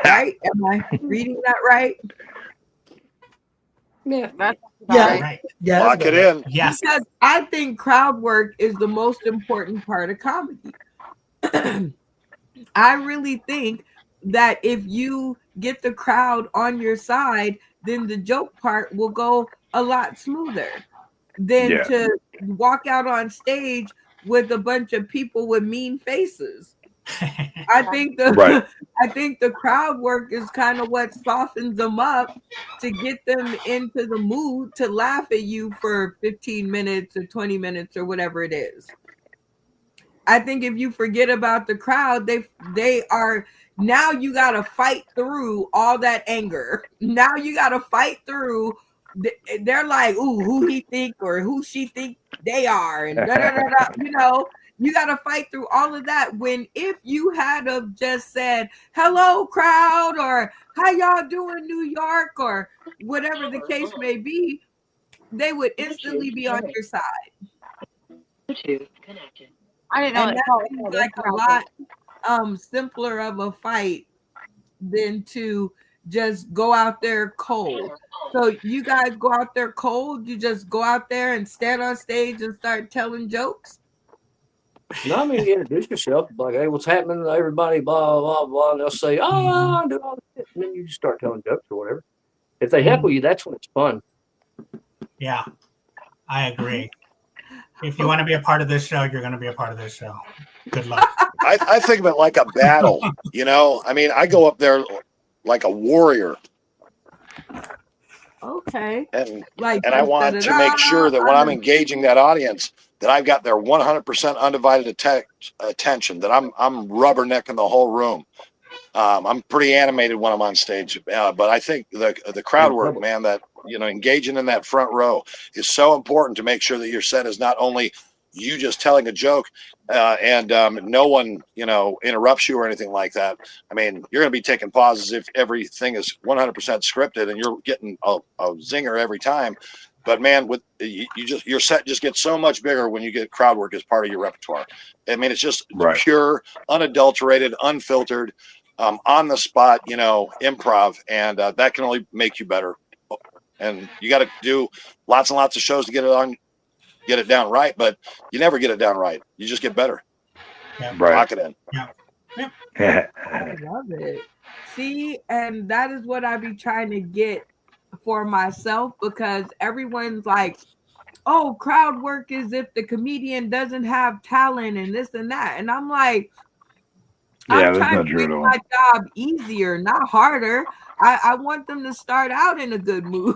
Right? Am I reading that right? Yeah. Right. Yeah. Lock it in. Yes. Because I think crowd work is the most important part of comedy. I really think that if you get the crowd on your side, then the joke part will go a lot smoother than to walk out on stage with a bunch of people with mean faces. I think the Right. I think the crowd work is kind of what softens them up to get them into the mood to laugh at you for 15 minutes or 20 minutes or whatever it is. I think if you forget about the crowd, they are now you got to fight through all that anger. Now you got to fight through. They're like, ooh, who he think or who she think they are, and da, da, da, da, you know. You got to fight through all of that. When if you had of just said hello crowd or how y'all doing New York or whatever the case may be, they would instantly be on your side. Bluetooth connected. I didn't know And it that seems like a lot simpler of a fight than to just go out there cold. So you guys go out there cold, you just go out there and stand on stage and start telling jokes. No, I mean, you introduce yourself, like, hey, what's happening? Everybody, blah, blah, blah. And they'll say, oh, do all this. And then you just start telling jokes or whatever. If they heckle you, that's when it's fun. Yeah, I agree. If you want to be a part of this show, you're going to be a part of this show. Good luck. I think of it like a battle, you know? I mean, I go up there like a warrior. Okay. And Like I want to make sure that when I'm engaging that audience, that I've got their 100% undivided attention, that I'm rubbernecking the whole room. I'm pretty animated when I'm on stage, but I think the crowd work, man, that, you know, engaging in that front row is so important to make sure that your set is not only you just telling a joke and no one, you know, interrupts you or anything like that. I mean, you're going to be taking pauses if everything is 100% scripted and you're getting a zinger every time. But man, with your set just gets so much bigger when you get crowd work as part of your repertoire. I mean, it's just pure, unadulterated, unfiltered, on the spot, you know, improv, and that can only make you better. And you got to do lots and lots of shows to get it down right, but you never get it down right. You just get better. Yeah. Right. Lock it in. Yeah. I love it. See, and that is what I be trying to get for myself, because everyone's like, oh, crowd work is if the comedian doesn't have talent and this and that. And I'm like, I'm trying to make my job easier, not harder. I want them to start out in a good mood.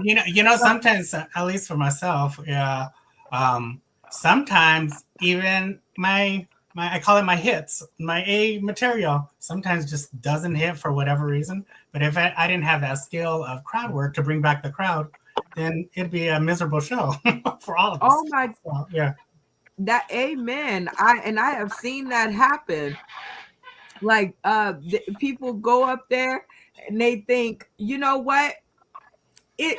You know, sometimes, at least for myself, yeah. Sometimes even my I call it my hits, my A material, sometimes just doesn't hit for whatever reason. But if I didn't have that skill of crowd work to bring back the crowd, then it'd be a miserable show for all of us. Oh my, so, yeah. That amen. I have seen that happen. Like people go up there and they think, you know what?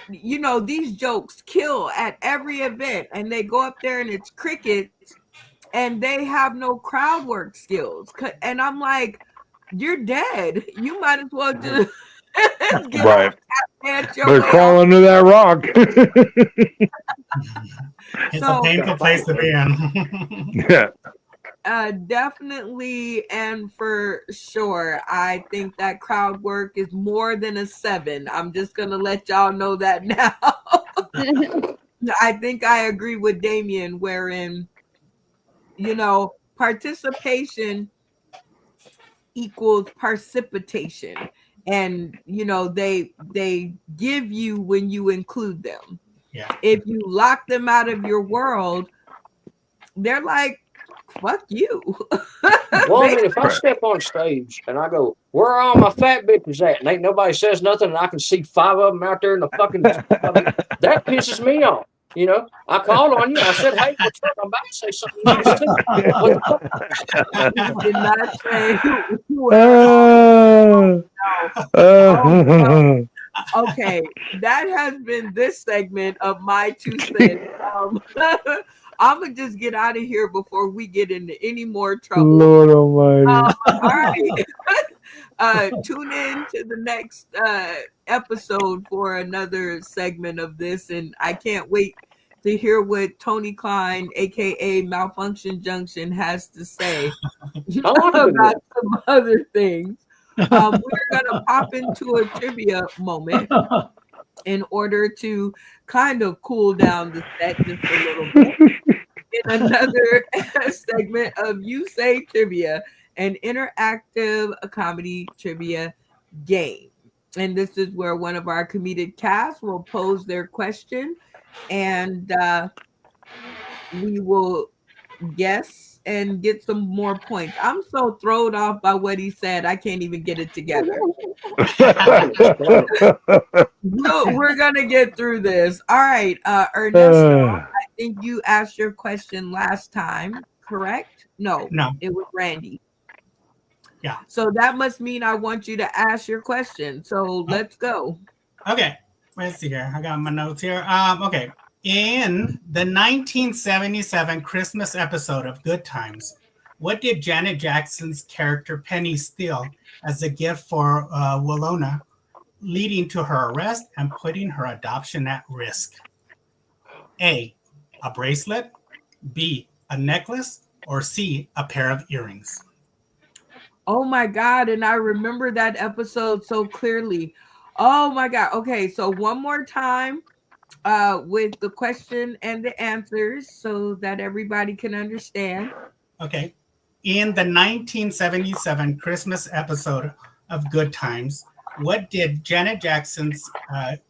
You know, these jokes kill at every event, and they go up there and it's crickets and they have no crowd work skills. And I'm like, you're dead. You might as well just get right. They're crawling under that rock. It's a painful place to be in. Yeah. Definitely and for sure, I think that crowd work is more than a 7. I'm just gonna let y'all know that now. I think I agree with Damien, wherein, you know, participation equals precipitation, and you know they give you when you include them. Yeah. If you lock them out of your world, they're like, fuck you. Well, I mean, if I step on stage and I go, where are all my fat bitches at? And ain't nobody says nothing, and I can see 5 of them out there in the fucking, that pisses me off. You know, I called on you. I said, hey, what's up? I'm about to say something nice too. You did not say okay, that has been this segment of my 2 cents. I'm gonna just get out of here before we get into any more trouble. Lord Almighty. All right. Tune in to the next episode for another segment of this, and I can't wait to hear what Tony Klein, aka Malfunction Junction, has to say about some other things. We're gonna pop into a trivia moment in order to kind of cool down the set just a little bit. In another segment of You Say Trivia, an interactive comedy trivia game. And this is where one of our comedic cast will pose their question, and we will guess and get some more points. I'm so thrown off by what he said, I can't even get it together. No, we're gonna get through this. All right, Ernesto, I think you asked your question last time, correct? No, it was Randy. Yeah. So that must mean I want you to ask your question. So let's go. Okay, let's see here. I got my notes here. Okay. In the 1977 Christmas episode of Good Times, what did Janet Jackson's character Penny steal as a gift for Willona, leading to her arrest and putting her adoption at risk? A, a bracelet, B, a necklace, or C, a pair of earrings? Oh my God, and I remember that episode so clearly. Oh my God. Okay, so one more time with the question and the answers so that everybody can understand. Okay. In the 1977 Christmas episode of Good Times, what did Janet Jackson's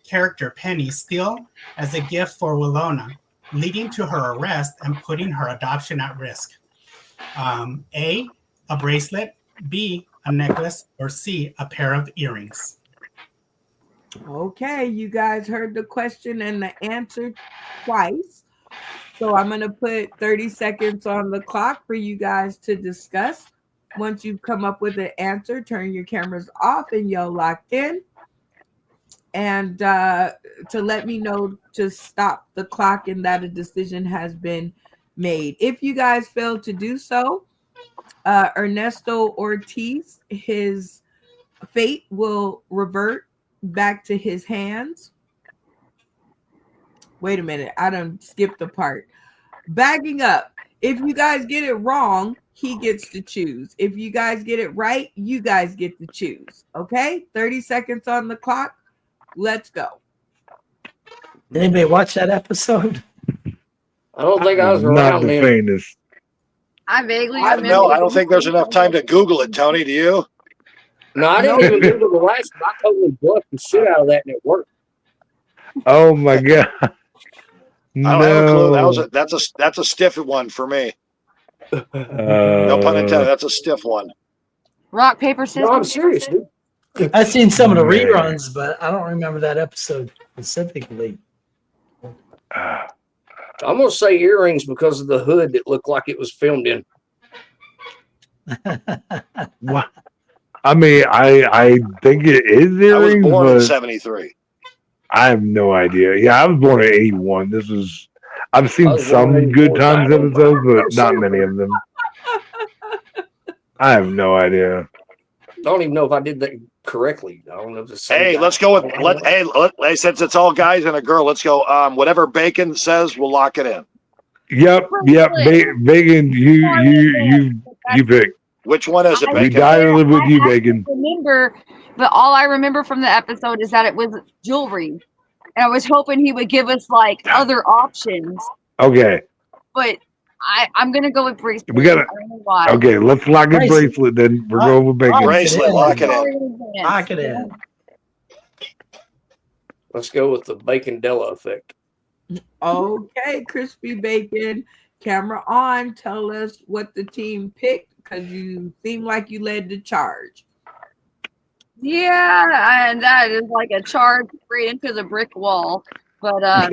character Penny steal as a gift for Willona, leading to her arrest and putting her adoption at risk? A, a bracelet, B, a necklace, or C, a pair of earrings? Okay, you guys heard the question and the answer twice. So I'm going to put 30 seconds on the clock for you guys to discuss. Once you come up with an answer, turn your cameras off and you're locked in. And to let me know to stop the clock and that a decision has been made. If you guys fail to do so, Ernesto Ortiz, his fate will revert back to his hands. Wait a minute, I done skipped the part. Bagging up. If you guys get it wrong, he gets to choose. If you guys get it right, you guys get to choose. Okay? 30 seconds on the clock. Let's go. Did anybody watch that episode? I don't think I was Not around the then. faintest. I vaguely I remember. know. I don't think there's enough time to Google it, Tony. Do you? No, I didn't even Google the last one. I totally bluffed the shit out of that and it worked. Oh my God. I don't have a clue. No. That's a stiff one for me. No pun intended. That's a stiff one. Rock, paper, scissors. No, I'm serious, dude. I've seen some of the Man. reruns, but I don't remember that episode specifically. I'm gonna say earrings because of the hood that looked like it was filmed in. What? I mean, I think it is I was earrings, born in but '73. I have no idea. Yeah, I was born in '81. I've I seen was born in some Good 84. Times I don't episodes, know. but not many of them. I have no idea. I don't even know if I did that correctly. I don't know if the same Hey, guy. let's go with since it's all guys and a girl, let's go. Whatever Bacon says, we'll lock it in. Yep. Bacon, you pick. Which one is it, I- We Bacon? die to live with you, I Bacon. remember, but all I remember from the episode is that it was jewelry, and I was hoping he would give us like other options. Okay. But I'm gonna go with bracelet. We gotta- I don't know why. Okay, let's lock in Bracelet. bracelet then. We're going with Bacon. Bracelet, lock it in. Lock it in. Let's go with the Bacon-Della effect. Okay, Crispy Bacon, camera on. Tell us what the team picked because you seem like you led the charge. Yeah, and that is like a charge straight into the brick wall. But I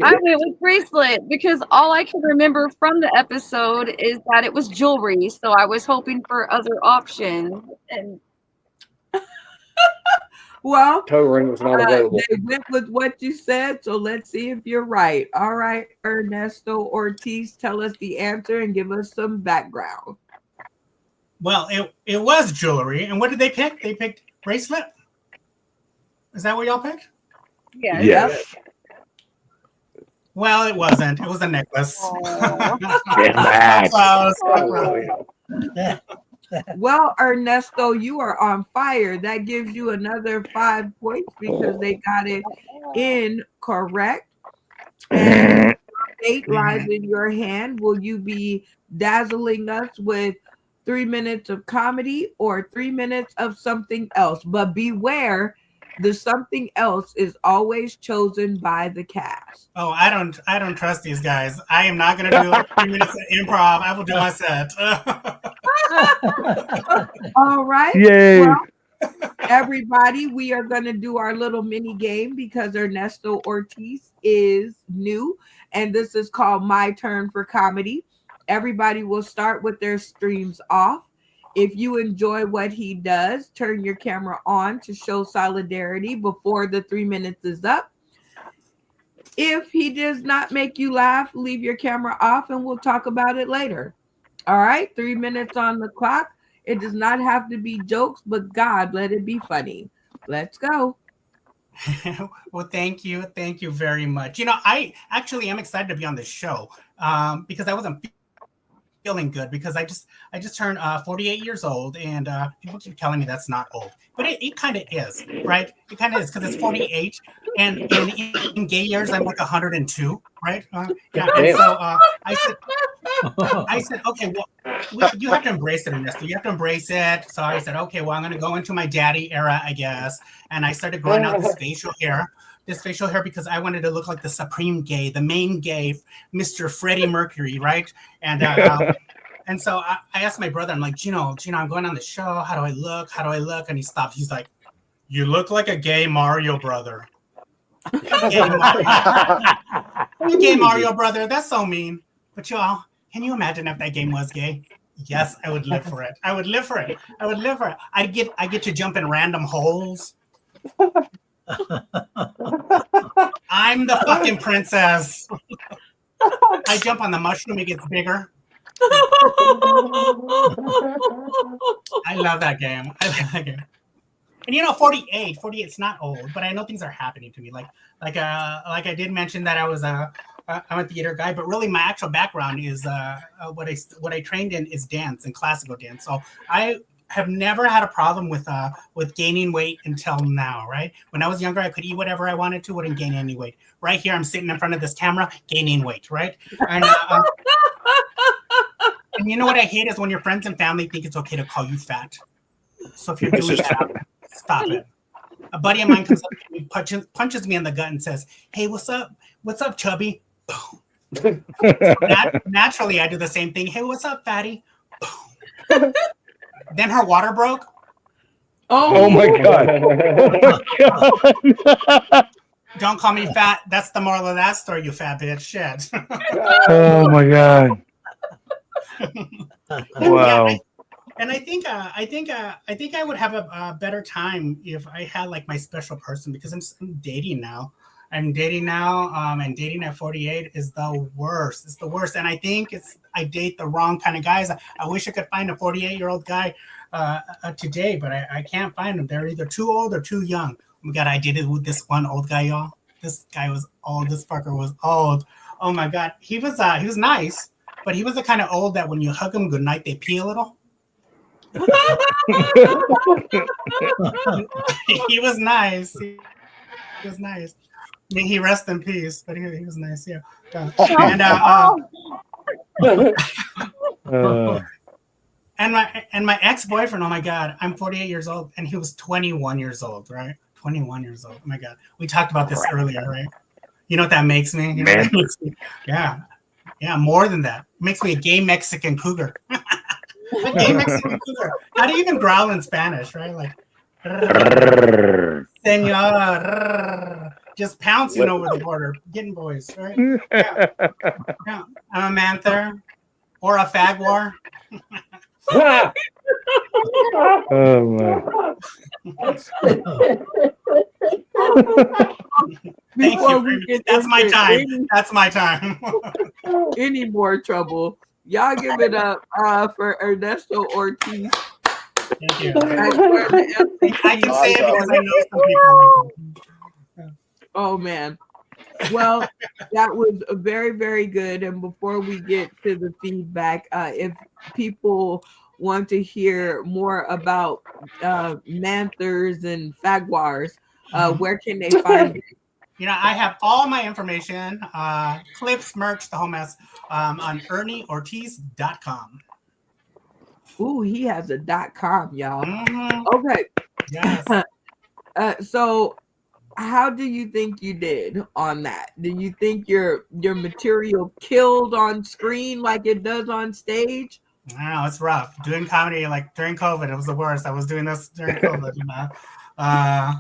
went with bracelet because all I can remember from the episode is that it was jewelry. So I was hoping for other options. And Well, Toe ring was not available. they went with what you said, so let's see if you're right. All right, Ernesto Ortiz, tell us the answer and give us some background. Well, it was jewelry. And what did they pick? They picked bracelet? Is that what y'all picked? yeah, Yes. Well, it wasn't. It was a necklace. Aw. Damn that. Close. Well, Ernesto, you are on fire. That gives you another 5 points because they got it incorrect. And fate lies in your hand. Will you be dazzling us with 3 minutes of comedy or 3 minutes of something else? But beware, the something else is always chosen by the cast. Oh, I don't trust these guys. I am not gonna do 3 minutes of improv. I will do my set. All right. Yay. Well, everybody, we are going to do our little mini game because Ernesto Ortiz is new, and this is called My Turn for Comedy. Everybody will start with their streams off. If you enjoy what he does, turn your camera on to show solidarity before the 3 minutes is up. If he does not make you laugh, leave your camera off and we'll talk about it later. All right, 3 minutes on the clock. It does not have to be jokes, but God, let it be funny. Let's go. Well, thank you very much. I actually am excited to be on this show because I wasn't feeling good because I just turned 48 years old, and people keep telling me that's not old, but it kind of is, right? It kind of is because it's 48, and in gay years I'm like 102, right? Yeah, and so I said, okay, well, you have to embrace it, Ernesto. You have to embrace it. So I said, okay, well, I'm going to go into my daddy era, I guess, and I started growing out this facial hair because I wanted to look like the supreme gay, the main gay, Mr. Freddie Mercury, right? And and so I asked my brother, I'm like, Gino, I'm going on the show. How do I look? And he stopped. He's like, you look like a gay Mario brother. Gay Mario brother. That's so mean. But y'all, can you imagine if that game was gay? Yes, I would live for it. I would live for it. I get to jump in random holes. I'm the fucking princess. I jump on the mushroom, it gets bigger. I love that game. And 48 is not old, but I know things are happening to me. Like I did mention that I'm a theater guy, but really my actual background is what I trained in is dance and classical dance. So I have never had a problem with gaining weight until now, right? When I was younger, I could eat whatever I wanted to, wouldn't gain any weight. Right here, I'm sitting in front of this camera, gaining weight, right? And you know what I hate is when your friends and family think it's okay to call you fat. So if you're doing that, stop it. A buddy of mine comes up to me, punches me in the gut and says, hey, what's up? What's up, chubby? Naturally, I do the same thing. Hey, what's up, fatty? Then her water broke. Oh my God. Don't call me fat. That's the moral of that story, you fat bitch. Shit. Oh my God. Wow. And I think I would have a better time if I had like my special person, because I'm dating now. And dating at 48 is the worst. It's the worst. And I think I date the wrong kind of guys. I wish I could find a 48-year-old guy today, but I can't find them. They're either too old or too young. Oh my God, I dated with this one old guy, y'all. This guy was old. This fucker was old. Oh my God. He was nice, but he was the kind of old that when you hug him goodnight, they pee a little. He was nice. He was nice. May he rest in peace, but he was nice, yeah. And my ex-boyfriend, oh my God, I'm 48 years old, and he was 21 years old, right? 21 years old. Oh my God. We talked about this earlier, right? You know what that makes me? Yeah. Yeah, more than that. It makes me a gay Mexican cougar. A gay Mexican cougar. How do you even growl in Spanish, right? Like, Senor. Just pouncing over the border, getting boys, right? Yeah. I'm a manther or a fagwar. Oh my. Thank you. That's my time. That's my time. Any more trouble? Y'all give it up for Ernesto Ortiz. Thank you. I can say it because I know some people. Oh man. Well, that was very, very good. And before we get to the feedback, if people want to hear more about manthers and fagwars, where can they find it? I have all my information, clips, merch, the whole mess, on ErnieOrtiz.com. Ooh, he has a .com, y'all. Mm-hmm. Okay. Yes. So how do you think you did on that? Do you think your material killed on screen like it does on stage? I don't know, it's rough. Doing comedy like during COVID, it was the worst. I was doing this during COVID, I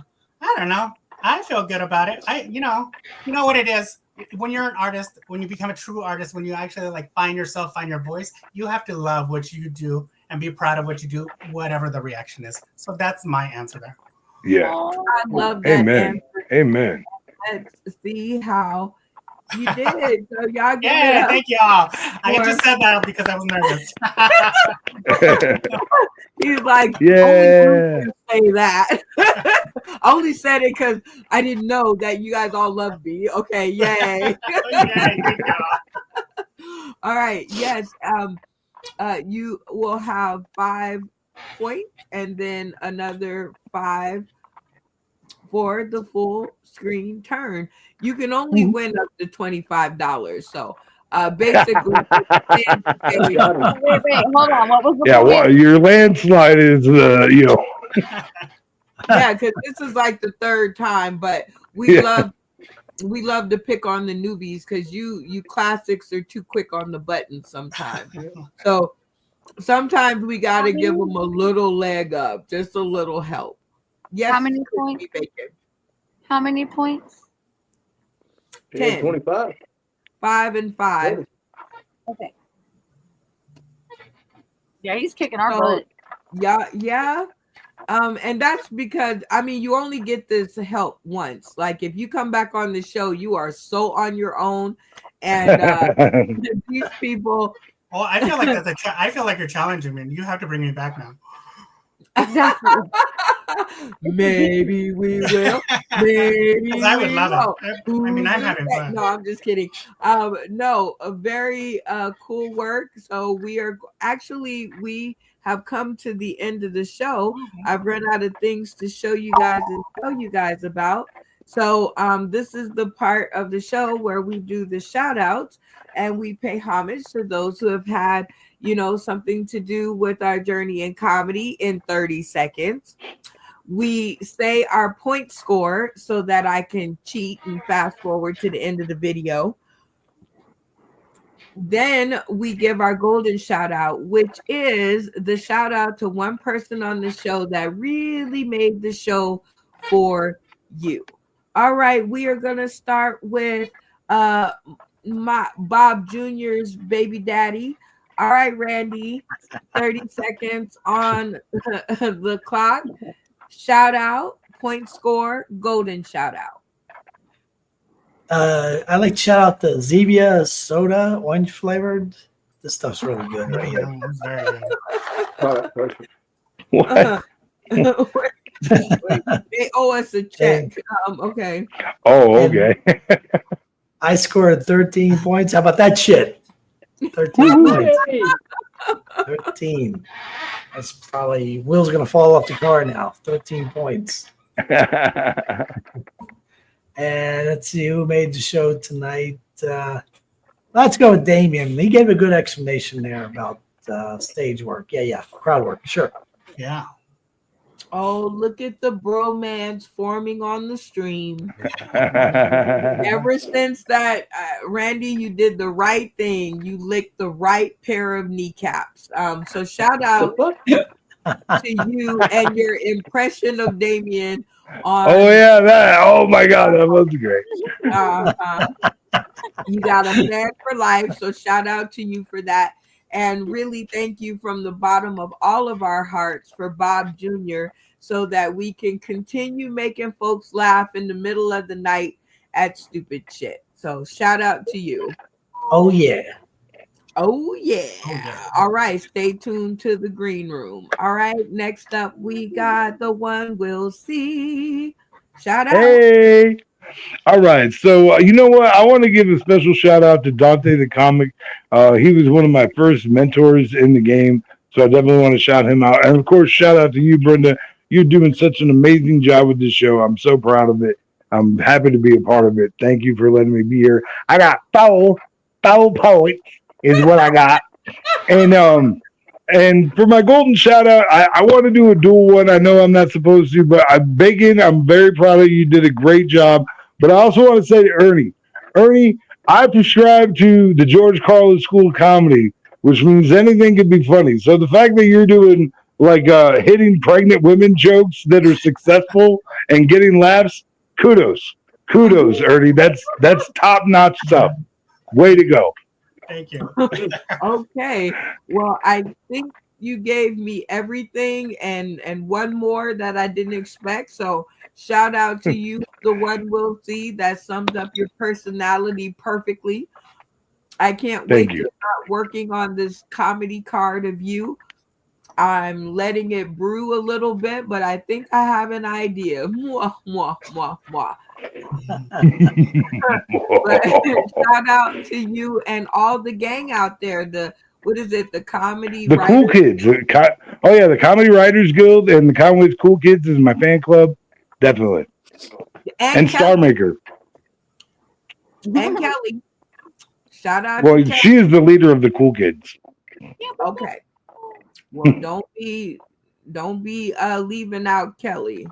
don't know. I feel good about it. You know what it is. When you're an artist, when you become a true artist, when you actually like find yourself, find your voice, you have to love what you do and be proud of what you do, whatever the reaction is. So that's my answer there. Yeah. I love that. Amen. Amen. Let's see how you did. So y'all give it Yeah, up. thank y'all. I just said that because I was nervous. He's like, Yeah. only you can say that. I only said it because I didn't know that you guys all love me. Okay, yay. Yay, good job. All right, yes. You will have 5 points and then another 5 for the full screen turn. You can only win up to $25. So basically, Wait, hold on. What was the Yeah, point? well, your landslide is yeah, because this is like the 3rd time, but we love to pick on the newbies because you classics are too quick on the button sometimes. So sometimes we got to give them a little leg up, just a little help. Yes. How many points? How many points? 10. 25. 5 and 5. Okay. Yeah, he's kicking our So, butt. Yeah. And that's because you only get this help once. Like if you come back on the show, you are so on your own, and these people. Well, I feel like I feel like you're challenging me. You have to bring me back now. Exactly. Maybe we will. Maybe I would we love won't. it. I'm having fun. No, I'm just kidding. No, a very cool work. So we have come to the end of the show. I've run out of things to show you guys and tell you guys about. So this is the part of the show where we do the shout outs and we pay homage to those who have had, something to do with our journey in comedy in 30 seconds. We say our point score so that I can cheat and fast forward to the end of the video. Then we give our golden shout out, which is the shout out to one person on the show that really made the show for you. All right, we are going to start with my Bob Jr.'s baby daddy. All right, Randy, 30 seconds on the clock. Shout out, point score, golden shout out. I like to shout out the Zevia soda, orange flavored. This stuff's really good right here. It's very good. What? They owe us a check. Okay. Oh, okay. I scored 13 points. How about that shit? 13 points. 13. That's probably Will's gonna fall off the car now. 13 points. And let's see who made the show tonight. Let's go with Damien. He gave a good explanation there about stage work. Yeah, crowd work. Sure. Yeah. Oh, look at the bromance forming on the stream. Ever since that, Randy, you did the right thing. You licked the right pair of kneecaps. So shout out to you and your impression of Damien on. Oh yeah, that. Oh my God, that was great. You got a fan for life. So shout out to you for that. And really thank you from the bottom of all of our hearts for Bob Jr. so that we can continue making folks laugh in the middle of the night at stupid shit. So shout out to you. Oh yeah. Oh yeah. All right. Stay tuned to the green room. All right. Next up, we got the one we'll see. Shout out. Hey. All right. So, you know what? I want to give a special shout out to Dante the Comic. He was one of my first mentors in the game. So I definitely want to shout him out. And of course, shout out to you, Brenda. You're doing such an amazing job with this show. I'm so proud of it. I'm happy to be a part of it. Thank you for letting me be here. I got foul poets is what I got. And for my golden shout out, I want to do a dual one. I know I'm not supposed to, but I'm very proud of you. You did a great job. But I also want to say to Ernie, I prescribe to the George Carlin School of Comedy, which means anything can be funny. So the fact that you're doing like hitting pregnant women jokes that are successful and getting laughs, kudos, Ernie. That's top notch stuff. Way to go. Thank you. Okay. Well, I think you gave me everything and one more that I didn't expect. So shout out to you, the one we'll see. That sums up your personality perfectly. I can't wait to start working on this comedy card of you. I'm letting it brew a little bit, but I think I have an idea. Mwah, mwah, mwah, mwah. But shout out to you and all the gang out there. The comedy the writers. Cool Kids. The Comedy Writers Guild and the Conway's Cool Kids is my fan club. Definitely. And Star Maker. And Kelly. Shout out Well, to Kelly. she is the leader of the Cool Kids. Okay. Well, don't be leaving out Kelly.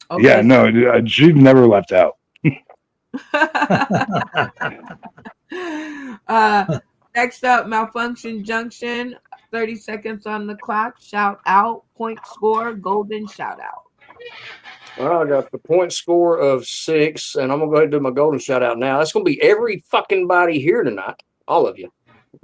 Okay. Yeah, no, she's never left out. Next up, Malfunction Junction. 30 seconds on the clock. Shout out, point score, golden shout out. Well, I got the point score of 6, and I'm gonna go ahead and do my golden shout out now. That's gonna be every fucking body here tonight. All of you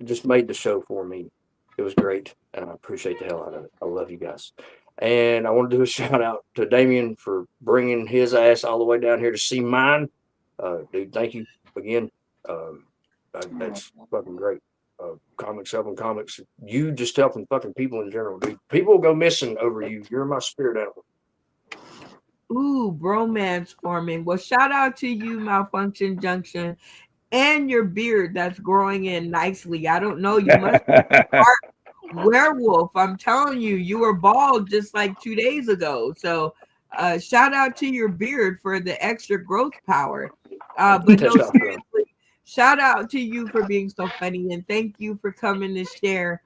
just made the show for me. It was great, and I appreciate the hell out of it. I love you guys. And I want to do a shout out to Damien for bringing his ass all the way down here to see mine. Dude, thank you again. That's fucking great. Comics helping comics. You just helping fucking people in general, dude. People go missing over you. You're my spirit animal. Ooh, bromance forming. Well, shout out to you, Malfunction Junction, and your beard that's growing in nicely. I don't know. You must be part werewolf. I'm telling you, you were bald just like 2 days ago. So shout out to your beard for the extra growth power. But no, seriously, shout out to you for being so funny, and thank you for coming to share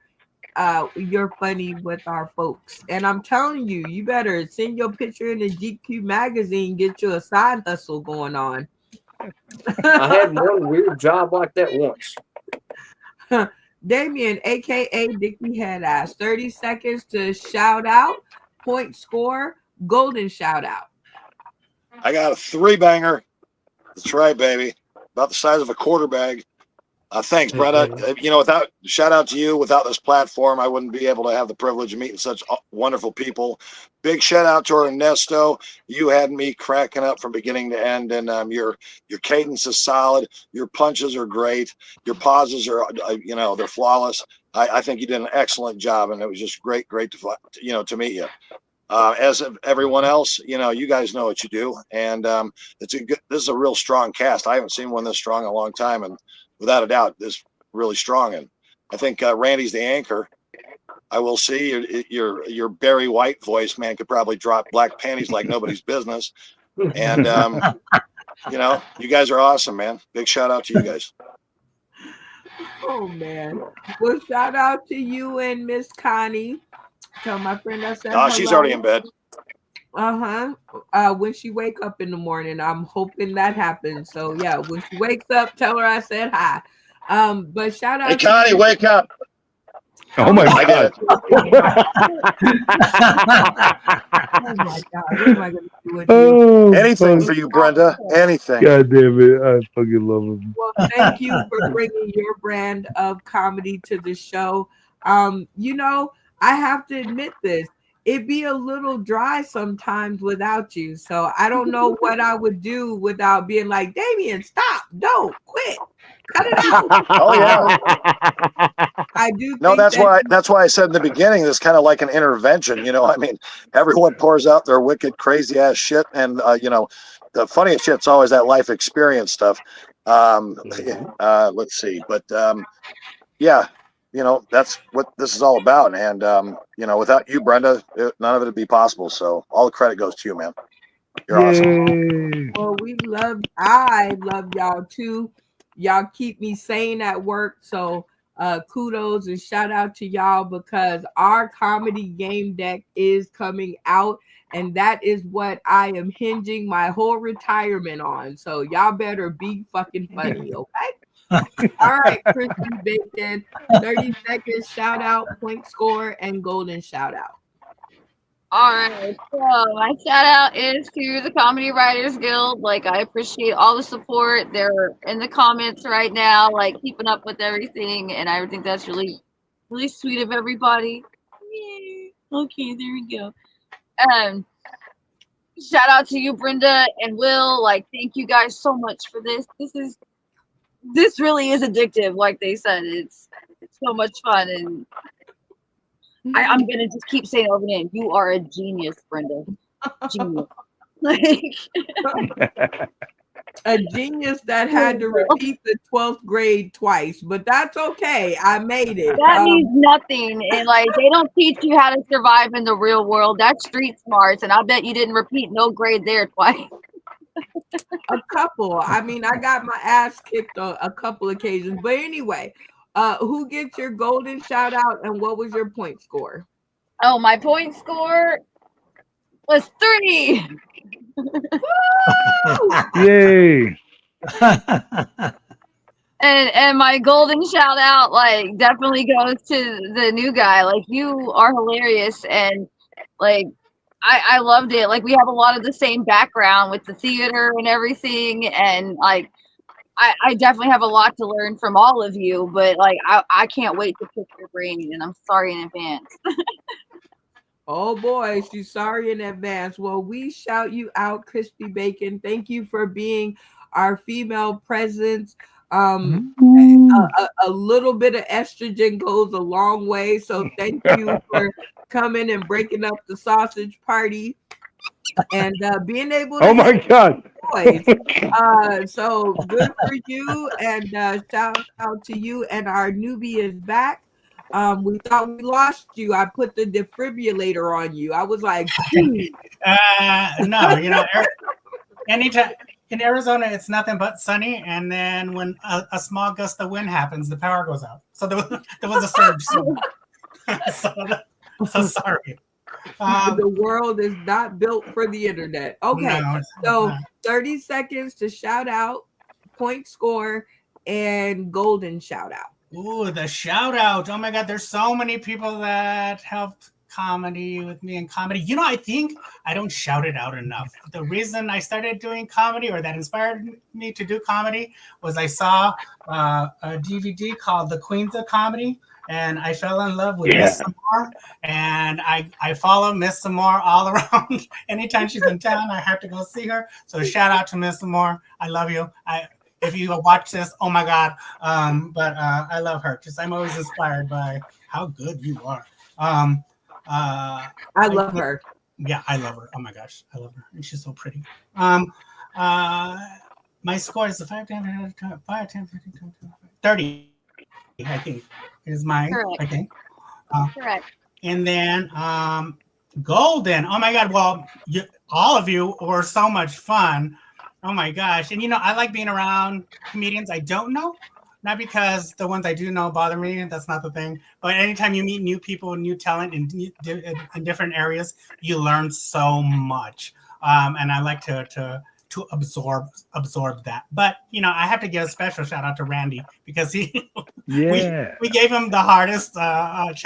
you're funny with our folks. And I'm telling you, you better send your picture in the GQ magazine, get you a side hustle going on. I had one weird job like that once. Damien, aka Dickie Headass, 30 seconds to shout out, point score, golden shout out. I got a 3-banger. That's right, baby. About the size of a quarter bag. Thanks, Brenda. Without shout out to you. Without this platform, I wouldn't be able to have the privilege of meeting such wonderful people. Big shout out to Ernesto. You had me cracking up from beginning to end, and your cadence is solid. Your punches are great. Your pauses are, they're flawless. I think you did an excellent job, and it was just great to meet you. As of everyone else, you guys know what you do, and this is a real strong cast. I haven't seen one this strong in a long time, and without a doubt, this is really strong. And I think Randy's the anchor. I will see your Barry White voice, man, could probably drop black panties like nobody's business. And you guys are awesome, man. Big shout out to you guys. Oh man. Well, shout out to you and Miss Connie. Tell my friend I said hello. She's already in bed. When she wake up in the morning, I'm hoping that happens. So yeah, when she wakes up, tell her I said hi. But shout out to Connie, wake up. Oh my God. Oh my God. What am I gonna do with you? Anything for you, Brenda. Anything. God damn it. I fucking love him. Well, thank you for bringing your brand of comedy to the show. I have to admit this. It'd be a little dry sometimes without you. So I don't know what I would do without being like, Damien, stop, don't quit, cut it out. Oh yeah. I do. No, that's why I said in the beginning, this kind of like an intervention. Everyone pours out their wicked, crazy ass shit, and the funniest shit's always that life experience stuff. Let's see, but yeah. That's what this is all about. And, without you, Brenda, none of it would be possible. So all the credit goes to you, man. You're awesome. Well, we love y'all too. Y'all keep me sane at work. So kudos and shout out to y'all because our comedy game deck is coming out. And that is what I am hinging my whole retirement on. So y'all better be fucking funny, okay? All right, Crispy Bacon, 30 seconds shout out, point score, and golden shout out. All right, so my shout out is to the Comedy Writers Guild. Like, I appreciate all the support. They're in the comments right now, like keeping up with everything, and I think that's really, really sweet of everybody. Yay. Okay, there we go. Shout out to you, Brenda and Will. Like, thank you guys so much for this. This really is addictive. Like they said, it's so much fun, and I'm gonna just keep saying over and over. You are a genius, Brenda. Genius. Like a genius that had to repeat the 12th grade twice, but that's okay. I made it. That means nothing. And like they don't teach you how to survive in the real world. That's street smarts, and I bet you didn't repeat no grade there twice. A couple. I mean, I got my ass kicked on a couple occasions. But anyway, who gets your golden shout out and what was your point score? Oh, my point score was 3. Yay. And my golden shout out like definitely goes to the new guy. Like, you are hilarious, and like I loved it. Like, we have a lot of the same background with the theater and everything, and like I definitely have a lot to learn from all of you, but like I can't wait to pick your brain, and I'm sorry in advance. Oh boy, she's sorry in advance. Well, we shout you out, Crispy Bacon. Thank you for being our female presence. A little bit of estrogen goes a long way. So thank you for coming and breaking up the sausage party and being able to Oh my God. boys. So good for you, and shout out to you. And our newbie is back. We thought we lost you. I put the defibrillator on you. I was like, no, you know, anytime in Arizona, it's nothing but sunny. And then when a small gust of wind happens, the power goes out. So there was a surge. So sorry. the world is not built for the internet. Okay, No, so 30 seconds to shout out, point score, and golden shout out. Ooh, the shout out. Oh my God, there's so many people that helped comedy with me in comedy. You know, I think I don't shout it out enough. The reason I started doing comedy, or that inspired me to do comedy, was I saw a DVD called The Queens of Comedy, and I fell in love with Miss Samar, and I follow Miss Samar all around. Anytime she's in town, I have to go see her. So shout out to Miss Samar. I love you. If you watch this, oh my God. But I love her because I'm always inspired by how good you are. I love her. Yeah, I love her. Oh my gosh, I love her. And she's so pretty. My score is 5, 10, 15, 30, I think, is mine. Correct. I think. Correct. And then golden. Oh my God. Well, all of you were so much fun. Oh my gosh. And you know, I like being around comedians I don't know. Not because the ones I do know bother me. That's not the thing. But anytime you meet new people, new talent in different areas, you learn so much. And I like to absorb that. But you know, I have to give a special shout out to Randy because we gave him the hardest challenge.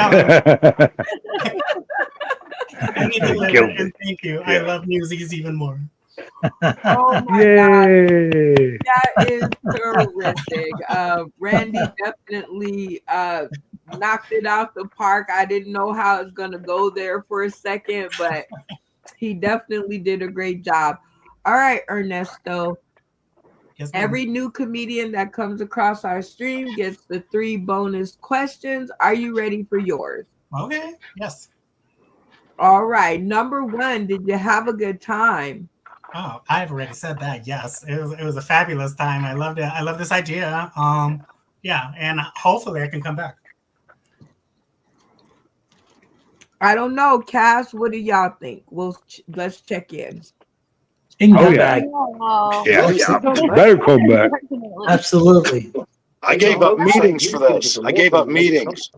And he delivered, and thank you. I love Newsies even more. Oh my God. That is terrific. Randy definitely knocked it out the park. I didn't know how it's gonna go there for a second, but he definitely did a great job. All right, Ernesto. Yes, ma'am. Every new comedian that comes across our stream gets the 3 bonus questions. Are you ready for yours? Okay. Yes. All right. Number 1, did you have a good time? Oh, I've already said that. Yes, it was a fabulous time. I loved it. I love this idea. Yeah, and hopefully I can come back. I don't know, Cass. What do y'all think? Let's check in. And Oh, come yeah. back. Oh. Yeah. Better come back. Absolutely. I gave up meetings for this. I gave up meetings.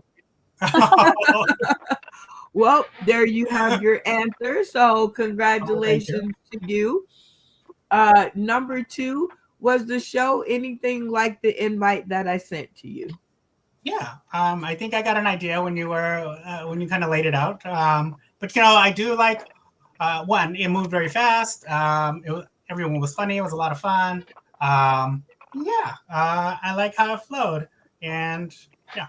Well, there you have your answer. So you. congratulations to you. Number 2, was the show anything like the invite that I sent to you? Yeah, I think I got an idea when you kind of laid it out. But I do like one. It moved very fast. Everyone was funny. It was a lot of fun. I like how it flowed. And yeah,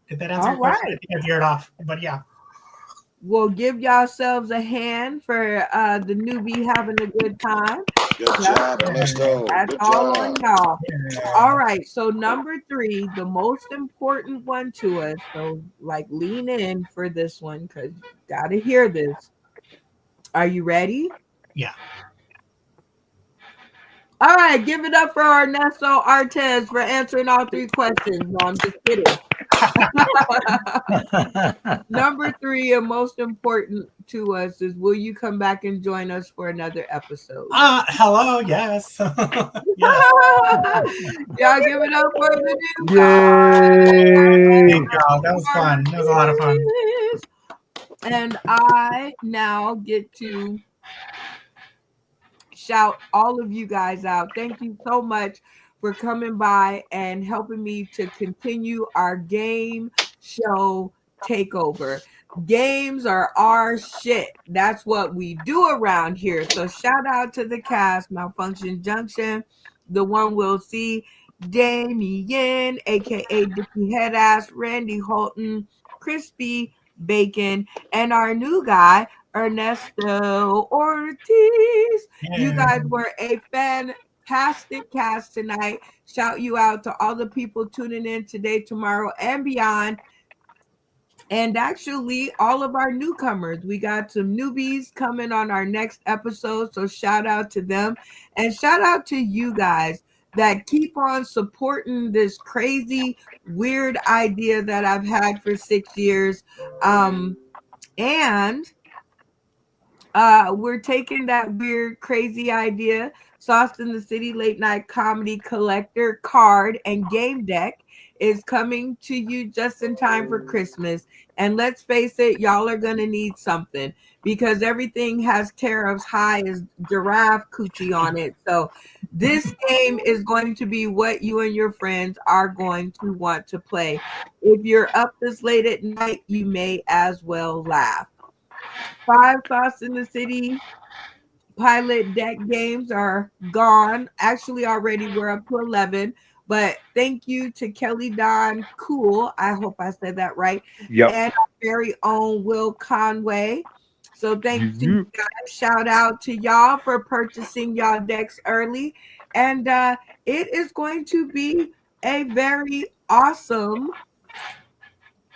did that answer All your question? right. I think I veered off, but yeah. We'll give yourselves a hand for the newbie having a good time. Good job, Ernesto. That's Good all on job. y'all. All right. So number 3, the most important one to us. So like lean in for this one because you gotta hear this. Are you ready? Yeah. All right, give it up for Ernesto Artez for answering all 3 questions. No, I'm just kidding. Number 3, and most important to us, is will you come back and join us for another episode? Hello, yes. Yes. Y'all give it up for the new Yay! Thank y'all. That was fun. That was a lot of fun. And I now get to shout all of you guys out. Thank you so much for coming by and helping me to continue our game show takeover. Games are our shit. That's what we do around here. So shout out to the cast, Malfunction Junction, the one we'll see, Damien, aka Dicky Headass, Randy Holton, Crispy Bacon, and our new guy, Ernesto Ortiz. You guys were a fantastic cast tonight. Shout you out to all the people tuning in today, tomorrow, and beyond. And actually, all of our newcomers. We got some newbies coming on our next episode. So shout out to them. And shout out to you guys that keep on supporting this crazy, weird idea that I've had for 6 years. And we're taking that weird, crazy idea, Sauce in the City Late Night Comedy Collector card and game deck is coming to you just in time for Christmas. And let's face it, y'all are going to need something because everything has tariffs high as giraffe coochie on it. So this game is going to be what you and your friends are going to want to play. If you're up this late at night, you may as well laugh. 5 Sauce in the City pilot deck games are gone. Actually, already we're up to 11. But thank you to Kelly Don Cool. I hope I said that right. Yep. And our very own Will Conway. So thanks to you guys. Shout out to y'all for purchasing y'all decks early. And it is going to be a very awesome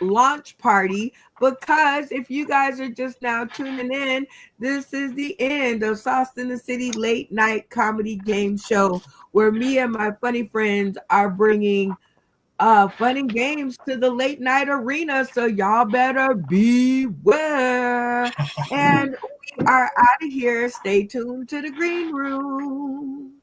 launch party, because if you guys are just now tuning in, this is the end of Sauce in the City Late Night Comedy Game Show, where me and my funny friends are bringing fun and games to the late night arena. So y'all better beware. And we are out of here. Stay tuned to the green room.